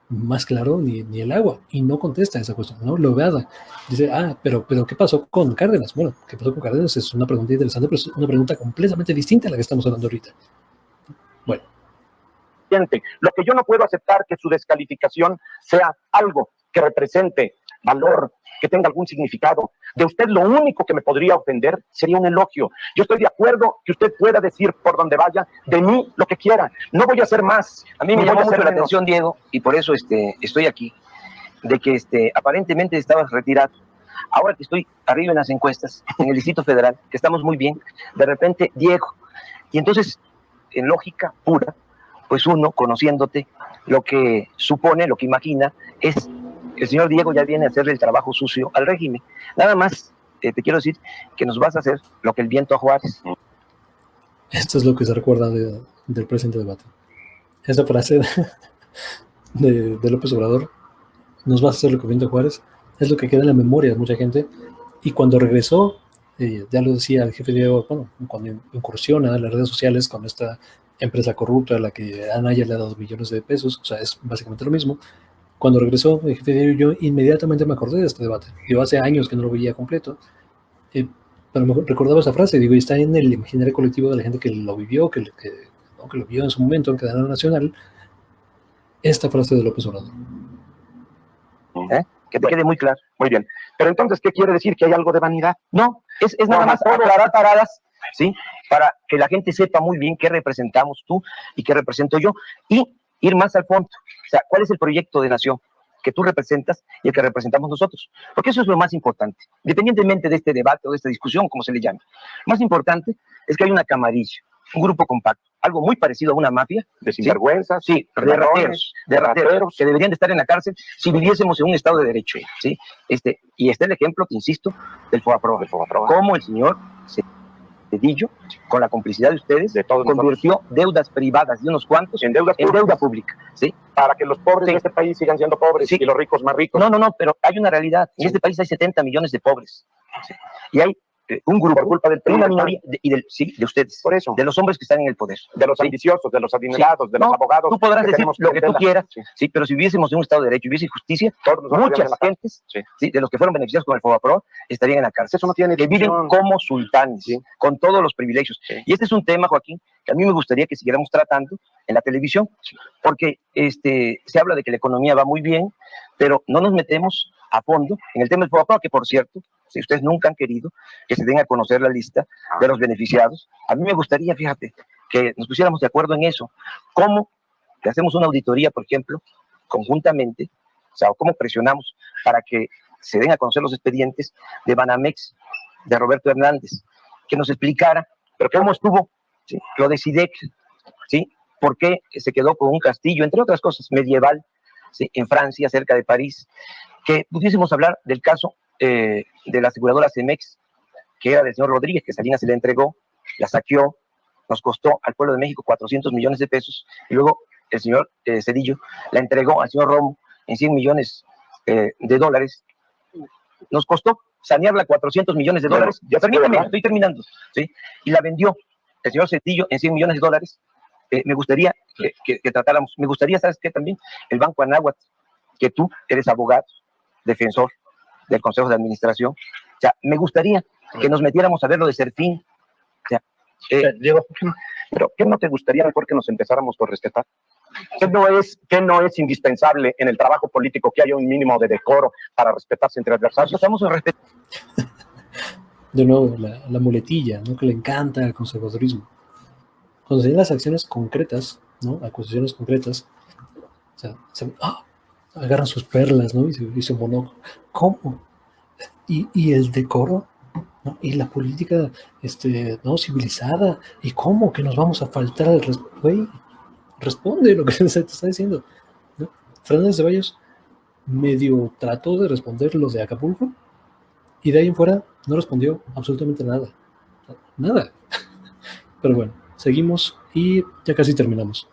más claro ni el agua, y no contesta esa cuestión, ¿no? Lo evada. Dice, pero ¿qué pasó con Cárdenas? Bueno, ¿qué pasó con Cárdenas? Es una pregunta interesante, pero es una pregunta completamente distinta a la que estamos hablando ahorita. Bueno. Lo que yo no puedo aceptar que su descalificación sea algo que represente valor, que tenga algún significado. De usted lo único que me podría ofender sería un elogio. Yo estoy de acuerdo que usted pueda decir por donde vaya de mí lo que quiera. No voy a hacer más. A mí me llamó mucho la atención, Diego, y por eso estoy aquí, de que aparentemente estabas retirado. Ahora que estoy arriba en las encuestas, en el Distrito Federal, que estamos muy bien, de repente, Diego. Y entonces, en lógica pura, pues uno, conociéndote, lo que supone, lo que imagina, es que el señor Diego ya viene a hacerle el trabajo sucio al régimen. Nada más, te quiero decir que nos vas a hacer lo que el viento a Juárez. Esto es lo que se recuerda del presente debate. Esta frase de López Obrador, nos va a hacer lo que el viento a Juárez, es lo que queda en la memoria de mucha gente. Y cuando regresó, ya lo decía el jefe Diego, bueno, cuando incursiona en las redes sociales con esta empresa corrupta a la que Anaya le ha dado millones de pesos, o sea, es básicamente lo mismo. Cuando regresó el jefe Diego, yo inmediatamente me acordé de este debate. Yo hace años que no lo veía completo, pero me recordaba esa frase, digo, y está en el imaginario colectivo de la gente que lo vivió, que lo vio en su momento en cadena nacional, esta frase de López Obrador. Que te quede muy claro. Muy bien. Pero entonces, ¿qué quiere decir? ¿Que hay algo de vanidad? No, es nada más aclarar paradas, ¿sí? Para que la gente sepa muy bien qué representamos tú y qué represento yo, y ir más al fondo. O sea, ¿cuál es el proyecto de nación que tú representas y el que representamos nosotros? Porque eso es lo más importante, independientemente de este debate o de esta discusión, como se le llame. Más importante es que hay una camarilla, un grupo compacto, algo muy parecido a una mafia. De sinvergüenzas, sí, de rateros, que deberían de estar en la cárcel si viviésemos en un Estado de Derecho, ¿sí? Y está el ejemplo, te insisto, del FOBAPROA. Cómo el señor Cedillo, con la complicidad de ustedes, de todos convirtió nosotros, deudas privadas de unos cuantos en deuda pública, ¿sí? Para que los pobres Sí. de este país sigan siendo pobres, Sí. y los ricos más ricos. No, pero hay una realidad. En Sí. este país hay 70 millones de pobres, ¿sí? Y hay un grupo, Por culpa del PRI, una minoría, de ustedes, Por eso. de los hombres que están en el poder. De los ¿sí? ambiciosos, de los adinerados, de los No, abogados. tú podrás que decir tenemos lo que tú clientela. quieras, sí, pero si viviésemos en un Estado de Derecho y hubiese justicia, Todos nosotros estaríamos muchas en la cárcel. gentes, Sí. ¿sí? De los que fueron beneficiados con el FOBAPROA estarían en la cárcel. Eso no tiene que viven discusión. como sultanes, Sí. con todos los privilegios. Sí. Y este es un tema, Joaquín, que a mí me gustaría que siguiéramos tratando en la televisión, porque se habla de que la economía va muy bien, pero no nos metemos a fondo en el tema del FOBAPROA, que por cierto, si ustedes nunca han querido que se den a conocer la lista de los beneficiados, a mí me gustaría, fíjate, que nos pusiéramos de acuerdo en eso. ¿Cómo que hacemos una auditoría, por ejemplo, conjuntamente, o sea, cómo presionamos para que se den a conocer los expedientes de Banamex, de Roberto Hernández, que nos explicara, pero cómo estuvo, ¿sí? Lo de SIDEC, ¿sí? ¿Por qué se quedó con un castillo, entre otras cosas, medieval, ¿sí? En Francia, cerca de París? Que pudiésemos hablar del caso de la aseguradora Cemex, que era del señor Rodríguez, que Salinas se le entregó, la saqueó, nos costó al pueblo de México 400 millones de pesos, y luego el señor Cedillo la entregó al señor Romo en 100 millones de dólares. Nos costó sanearla 400 millones de dólares. Ya Permítame, estoy terminando, ¿sí? Y la vendió el señor Cedillo en 100 millones de dólares. Me gustaría que tratáramos, me gustaría, ¿sabes qué? También el Banco Anáhuac, que tú eres abogado, defensor del Consejo de Administración. O sea, me gustaría que nos metiéramos a ver lo de Serfín. O sea, Diego, pero ¿qué no te gustaría mejor que nos empezáramos por respetar? ¿Qué no es indispensable en el trabajo político que haya un mínimo de decoro para respetarse entre adversarios? estamos en respeto. De nuevo, la muletilla, ¿no? Que le encanta al conservadurismo. Cuando se den las acciones concretas, ¿no? Acusaciones concretas, o sea, agarran sus perlas, ¿no? Y se monóculo. ¿Cómo? Y el decoro, ¿no? Y la política ¿no? civilizada. ¿Y cómo que nos vamos a faltar al respeto? Güey, responde lo que se te está diciendo, ¿no? Fernández Ceballos medio trató de responder lo de Acapulco y de ahí en fuera no respondió absolutamente nada. Nada. Pero bueno, seguimos y ya casi terminamos.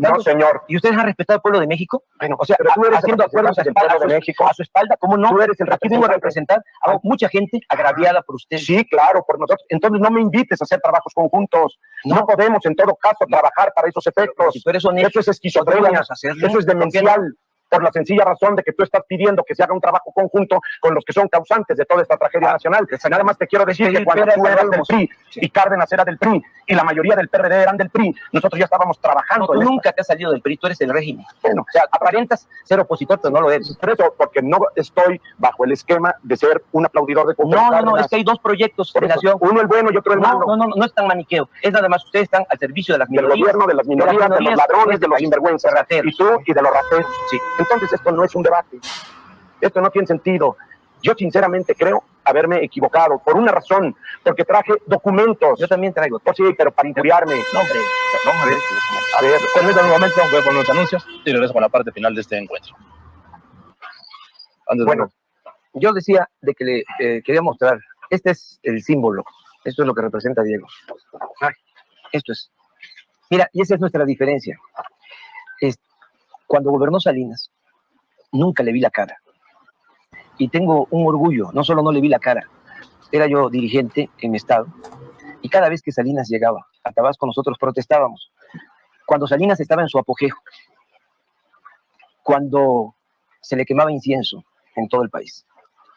No, señor. ¿Y ustedes han respetado al pueblo de México? Bueno, o sea, pero tú eres haciendo acuerdos del pueblo de México. a su espalda, ¿cómo no? Tú eres el Aquí vengo a representar a mucha gente agraviada por usted. Sí, claro, por nosotros. Entonces no me invites a hacer trabajos conjuntos. No podemos, en todo caso, trabajar para esos efectos. Si tú eres honesto, Eso es esquizofrenia. Eso es demencial. por la sencilla razón de que tú estás pidiendo que se haga un trabajo conjunto con los que son causantes de toda esta tragedia nacional. Nada más te quiero decir que cuando tú eras del PRI y Cárdenas era del PRI y la mayoría del PRD eran del PRI, nosotros ya estábamos trabajando. No, tú nunca te has salido del PRI, tú eres el régimen. Bueno, O sea, aparentas ser opositor, pero no lo eres. por eso, porque no estoy bajo el esquema de ser un aplaudidor de No, es que hay dos proyectos de nación. Uno el bueno y otro el malo. No es tan maniqueo. Es nada más, ustedes están al servicio de las Del minorías. gobierno, de las minorías, de los ladrones, de los sinvergüenzas. rateros. Y tú y de los rateros. Sí. Entonces esto no es un debate. Esto no tiene sentido. Yo sinceramente creo haberme equivocado por una razón, porque traje documentos. Yo también traigo. Pues sí, pero para injuriarme. No, hombre. Vamos a ver. Permítanme un momento, voy con los anuncios y regreso con la parte final de este encuentro. Bueno, yo decía de que le quería mostrar, este es el símbolo, esto es lo que representa Diego. Esto es. Mira, y esa es nuestra diferencia. Cuando gobernó Salinas, nunca le vi la cara. Y tengo un orgullo, no solo no le vi la cara, era yo dirigente en mi estado, y cada vez que Salinas llegaba a Tabasco nosotros protestábamos. Cuando Salinas estaba en su apogeo, cuando se le quemaba incienso en todo el país,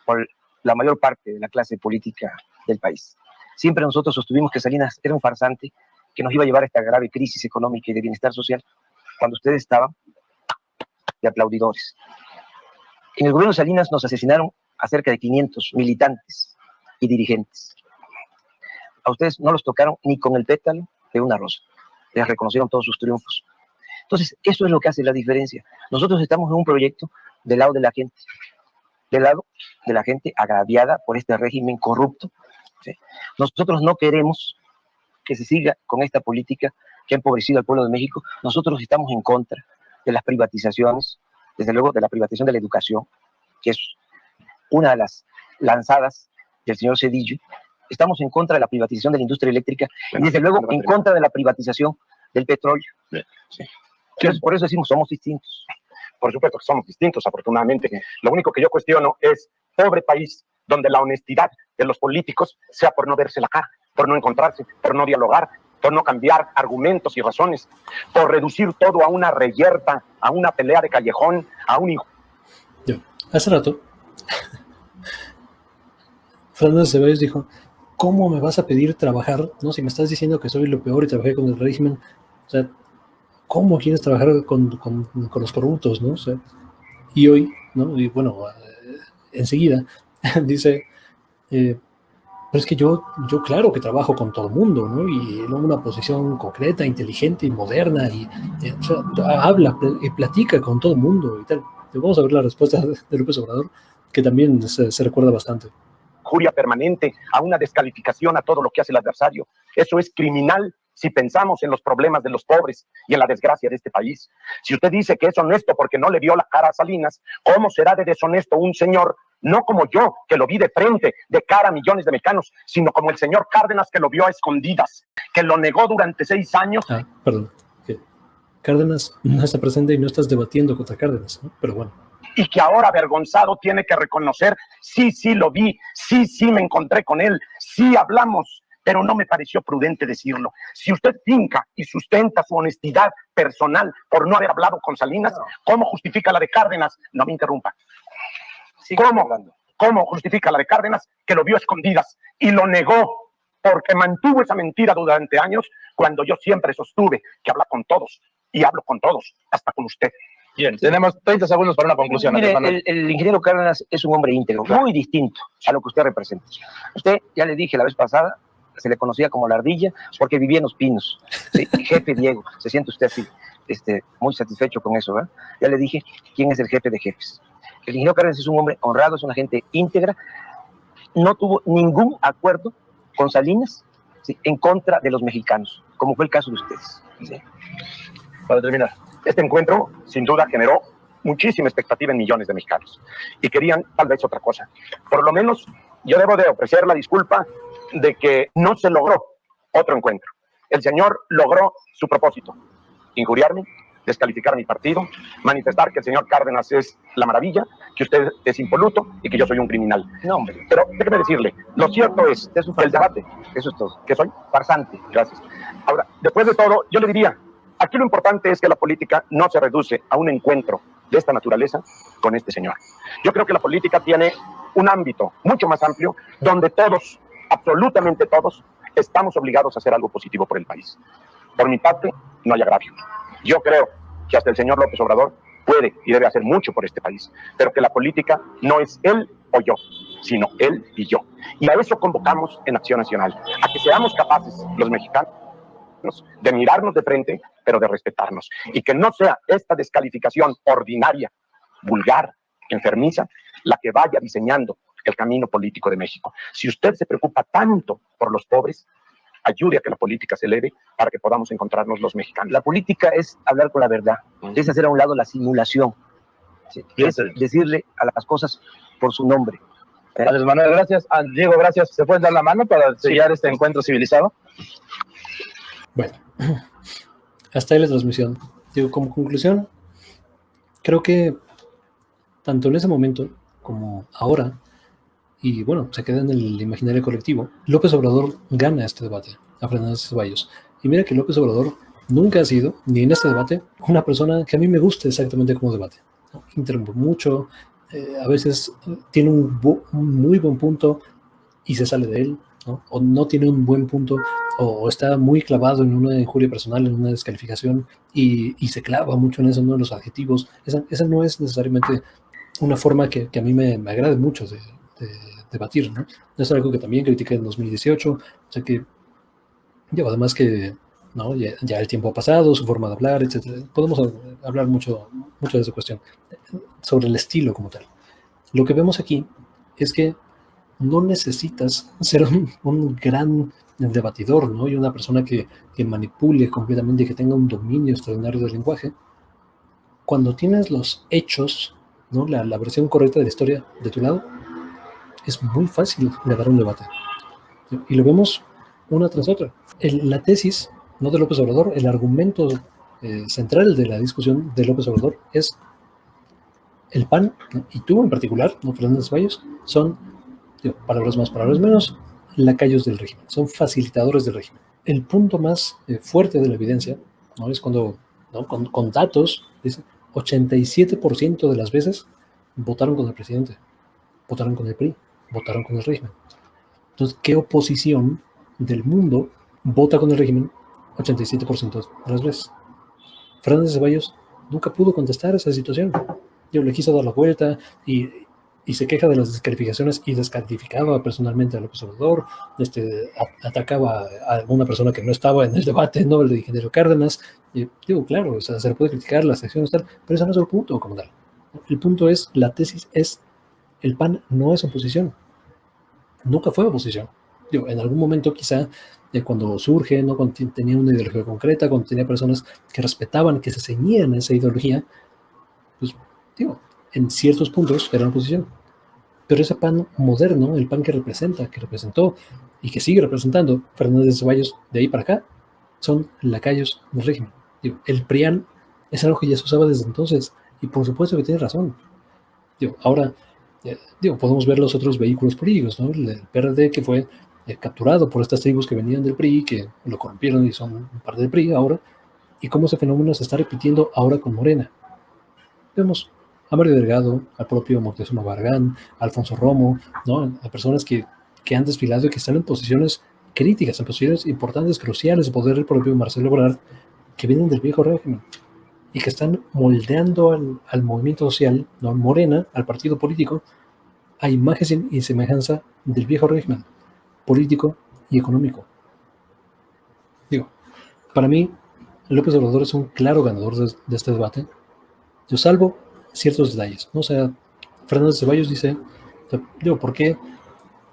por la mayor parte de la clase política del país. Siempre nosotros sostuvimos que Salinas era un farsante que nos iba a llevar a esta grave crisis económica y de bienestar social, cuando ustedes estaban de aplaudidores. En el gobierno de Salinas nos asesinaron a cerca de 500 militantes y dirigentes. A ustedes no los tocaron ni con el pétalo de una rosa. Les reconocieron todos sus triunfos. Entonces, eso es lo que hace la diferencia. Nosotros estamos en un proyecto del lado de la gente, del lado de la gente agraviada por este régimen corrupto. ¿Sí? Nosotros no queremos que se siga con esta política que ha empobrecido al pueblo de México. Nosotros estamos en contra de las privatizaciones, desde luego de la privatización de la educación, que es una de las lanzadas del señor Zedillo. Estamos en contra de la privatización de la industria eléctrica y desde luego en contra de la privatización del petróleo. Sí. Entonces, por eso decimos, somos distintos. Por supuesto que somos distintos, afortunadamente. Lo único que yo cuestiono es, pobre país, donde la honestidad de los políticos sea por no verse la cara, por no encontrarse, por no dialogar, por no cambiar argumentos y razones, por reducir todo a una reyerta, a una pelea de callejón, a un hijo. Hace rato, Fernández Ceballos dijo, ¿cómo me vas a pedir trabajar? ¿No? Si me estás diciendo que soy lo peor y trabajé con el régimen, o sea, ¿cómo quieres trabajar con los corruptos? ¿No? O sea, y hoy, ¿no? Y bueno, enseguida dice, pero es que yo claro que trabajo con todo el mundo, ¿no? Y en una posición concreta, inteligente y moderna, y o sea, habla y platica con todo el mundo y tal. Vamos a ver la respuesta de López Obrador, que también se recuerda bastante. Injuria permanente, a una descalificación a todo lo que hace el adversario. Eso es criminal si pensamos en los problemas de los pobres y en la desgracia de este país. Si usted dice que es honesto porque no le vio la cara a Salinas, ¿cómo será de deshonesto un señor, no como yo, que lo vi de frente, de cara a millones de mexicanos, sino como el señor Cárdenas, que lo vio a escondidas, que lo negó durante 6 años? Perdón. Cárdenas no está presente y no estás debatiendo contra Cárdenas, ¿no? Pero bueno. Y que ahora avergonzado tiene que reconocer, sí lo vi, sí me encontré con él, sí hablamos, pero no me pareció prudente decirlo. Si usted finca y sustenta su honestidad personal por no haber hablado con Salinas, ¿cómo justifica la de Cárdenas? No me interrumpa. ¿Cómo justifica la de Cárdenas, que lo vio a escondidas y lo negó porque mantuvo esa mentira durante años, cuando yo siempre sostuve que habla con todos y hablo con todos, hasta con usted? Bien, tenemos 30 segundos para una conclusión. Mire, el ingeniero Cárdenas es un hombre íntegro, muy distinto a lo que usted representa. Usted, ya le dije la vez pasada, se le conocía como la ardilla porque vivía en los pinos. ¿Sí? Jefe Diego, se siente usted así, muy satisfecho con eso, ¿verdad? Ya le dije quién es el jefe de jefes. El ingeniero Cárdenas es un hombre honrado, es una gente íntegra, no tuvo ningún acuerdo con Salinas, ¿sí?, en contra de los mexicanos, como fue el caso de ustedes. ¿Sí? Para terminar, este encuentro sin duda generó muchísima expectativa en millones de mexicanos y querían tal vez otra cosa. Por lo menos yo debo de ofrecer la disculpa de que no se logró otro encuentro. El señor logró su propósito: injuriarme, descalificar mi partido, manifestar que el señor Cárdenas es la maravilla, que usted es impoluto y que yo soy un criminal. No, hombre. Pero déjeme decirle, lo cierto es el debate. Eso es todo. ¿Qué soy? Farsante. Gracias. Ahora, después de todo, yo le diría, aquí lo importante es que la política no se reduce a un encuentro de esta naturaleza con este señor. Yo creo que la política tiene un ámbito mucho más amplio donde todos, absolutamente todos, estamos obligados a hacer algo positivo por el país. Por mi parte, no hay agravio. Yo creo que hasta el señor López Obrador puede y debe hacer mucho por este país, pero que la política no es él o yo, sino él y yo. Y a eso convocamos en Acción Nacional, a que seamos capaces, los mexicanos, de mirarnos de frente, pero de respetarnos. Y que no sea esta descalificación ordinaria, vulgar, enfermiza, la que vaya diseñando el camino político de México. Si usted se preocupa tanto por los pobres, ayude a que la política se eleve para que podamos encontrarnos los mexicanos. La política es hablar con la verdad, es hacer a un lado la simulación, ¿sí? Es decirle a las cosas por su nombre. Andrés Manuel, gracias. Diego, gracias. ¿Se pueden dar la mano para sellar este encuentro civilizado? Bueno, hasta ahí la transmisión. Digo, como conclusión, creo que tanto en ese momento como ahora, y bueno, se queda en el imaginario colectivo, López Obrador gana este debate a Fernández Ceballos. Y mira que López Obrador nunca ha sido, ni en este debate, una persona que a mí me guste exactamente como debate, ¿no? Interrumpe mucho, a veces tiene un muy buen punto y se sale de él, ¿no? O no tiene un buen punto, o está muy clavado en una injuria personal, en una descalificación, y se clava mucho en eso, ¿no? En los adjetivos. Esa no es necesariamente una forma que a mí me agrade mucho de debatir, ¿no? Es algo que también critiqué en 2018, o sea que, digo, además que, ¿no? Ya el tiempo ha pasado, su forma de hablar, etc. Podemos hablar mucho de esa cuestión, sobre el estilo como tal. Lo que vemos aquí es que no necesitas ser un gran debatidor, ¿no? Y una persona que manipule completamente, que tenga un dominio extraordinario del lenguaje. Cuando tienes los hechos, ¿no? La versión correcta de la historia de tu lado, es muy fácil ganar un debate. Y lo vemos una tras otra. La tesis, no de López Obrador, el argumento central de la discusión de López Obrador es el PAN, ¿no? Y tú en particular, ¿no? Fernández Ceballos, son, digo, palabras más, palabras menos, lacayos del régimen, son facilitadores del régimen. El punto más fuerte de la evidencia, ¿no? Es cuando, ¿no? con datos, dice 87% de las veces votaron con el presidente, votaron con el PRI, votaron con el régimen. Entonces, ¿qué oposición del mundo vota con el régimen 87% de las veces? Fernández Ceballos nunca pudo contestar esa situación. Yo le quiso dar la vuelta y se queja de las descalificaciones y descalificaba personalmente a López Obrador, atacaba a una persona que no estaba en el debate, ¿no? El de ingeniero Cárdenas. Digo, claro, o sea, se le puede criticar las acciones tal, pero ese no es el punto como tal. El punto es, la tesis es, el PAN no es oposición. Nunca fue oposición. Digo, en algún momento quizá, cuando surge, ¿no? Cuando tenía una ideología concreta, cuando tenía personas que respetaban, que se ceñían a esa ideología, pues, digo, en ciertos puntos era oposición. Pero ese PAN moderno, el PAN que representó y que sigue representando Fernández Ceballos de ahí para acá, son lacayos del régimen. Digo, el PRIAN es algo que ya se usaba desde entonces, y por supuesto que tiene razón. Digo, ahora, podemos ver los otros vehículos políticos, ¿no? El PRD, que fue capturado por estas tribus que venían del PRI, que lo corrompieron y son parte del PRI ahora, y cómo ese fenómeno se está repitiendo ahora con Morena. Vemos a Mario Delgado, al propio Moctezuma Barragán, a Alfonso Romo, ¿no? A personas que han desfilado y que están en posiciones críticas, en posiciones importantes, cruciales de poder, el propio Marcelo Ebrard, que vienen del viejo régimen y que están moldeando al movimiento social, ¿no? Morena, al partido político, a imagen y semejanza del viejo régimen político y económico. Digo, para mí, López Obrador es un claro ganador de este debate. Yo salvo ciertos detalles, ¿no? O sea, Fernández Ceballos dice, digo, ¿por qué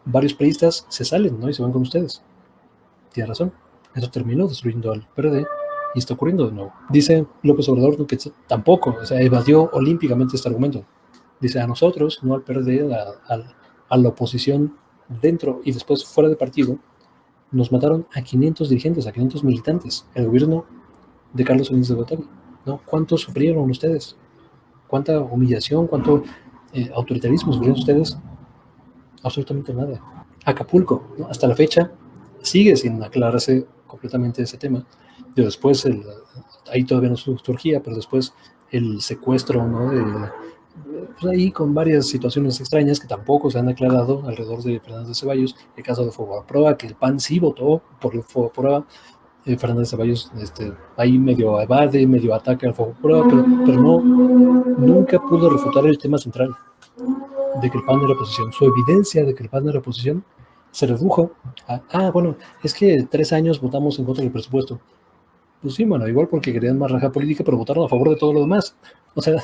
varios priistas se salen, ¿no? Y se van con ustedes? Tiene razón, eso terminó destruyendo al PRD y está ocurriendo de nuevo. Dice López Obrador, ¿no? Que tampoco, o sea, evadió olímpicamente este argumento. Dice, a nosotros, no al PRD, a la oposición dentro y después fuera del partido, nos mataron a 500 dirigentes, a 500 militantes, el gobierno de Carlos Salinas de Gortari, ¿no? ¿Cuánto sufrieron ustedes? ¿Cuánta humillación, cuánto autoritarismo sufrieron ustedes? Absolutamente nada. Acapulco, ¿no? Hasta la fecha sigue sin aclararse completamente ese tema. Después, ahí todavía no surgía, pero después el secuestro, ¿no? Pues ahí con varias situaciones extrañas que tampoco se han aclarado alrededor de Fernández de Ceballos, el caso de Fobaproa, que el PAN sí votó por el Fobaproa. Fernández de Ceballos ahí medio evade, medio ataca al Fobaproa, pero nunca pudo refutar el tema central de que el PAN era oposición. Su evidencia de que el PAN era oposición se redujo a, bueno, es que 3 años votamos en contra del presupuesto. Pues sí, bueno, igual porque querían más raja política, pero votaron a favor de todo lo demás. O sea,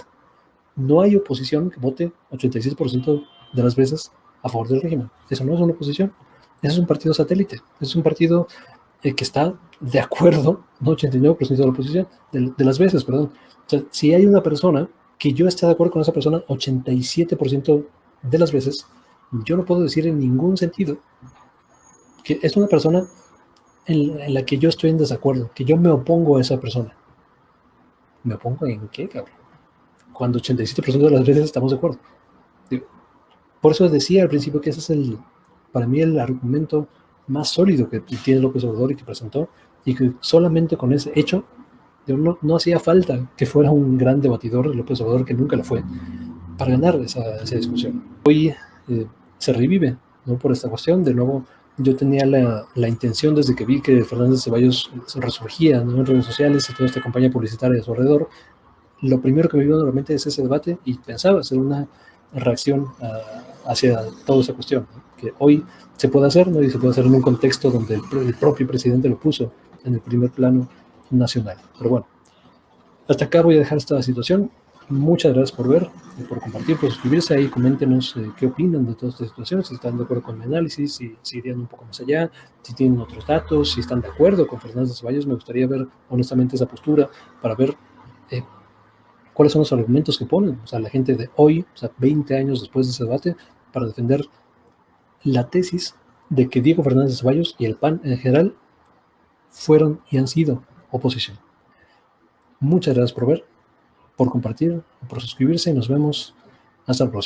no hay oposición que vote 86% de las veces a favor del régimen. Eso no es una oposición. Eso es un partido satélite. Es un partido que está de acuerdo, no 89% de la oposición, de las veces, perdón. O sea, si hay una persona que yo esté de acuerdo con esa persona 87% de las veces, yo no puedo decir en ningún sentido que es una persona en la que yo estoy en desacuerdo, que yo me opongo a esa persona. ¿Me opongo en qué, cabrón? Cuando 87% de las veces estamos de acuerdo. Por eso decía al principio que ese es para mí el argumento más sólido que tiene López Obrador y que presentó, y que solamente con ese hecho no hacía falta que fuera un gran debatidor López Obrador, que nunca lo fue, para ganar esa discusión. Hoy se revive, ¿no? Por esta cuestión. De nuevo, yo tenía la intención desde que vi que Fernández Ceballos resurgía, ¿no? En redes sociales y toda esta campaña publicitaria de su alrededor. Lo primero que me vino nuevamente es ese debate, y pensaba hacer una reacción hacia toda esa cuestión, ¿no? Que hoy se puede hacer, ¿no? Y se puede hacer en un contexto donde el propio presidente lo puso en el primer plano nacional. Pero bueno, hasta acá voy a dejar esta situación. Muchas gracias por ver, por compartir, por suscribirse ahí. Coméntenos qué opinan de todas estas situaciones, si están de acuerdo con mi análisis, si irían un poco más allá, si tienen otros datos, si están de acuerdo con Fernández de Ceballos. Me gustaría ver honestamente esa postura para ver cuáles son los argumentos que ponen, o sea, la gente de hoy, o sea, 20 años después de ese debate, para defender la tesis de que Diego Fernández de Ceballos y el PAN en general fueron y han sido oposición. Muchas gracias por ver, por compartir, por suscribirse, y nos vemos hasta la próxima.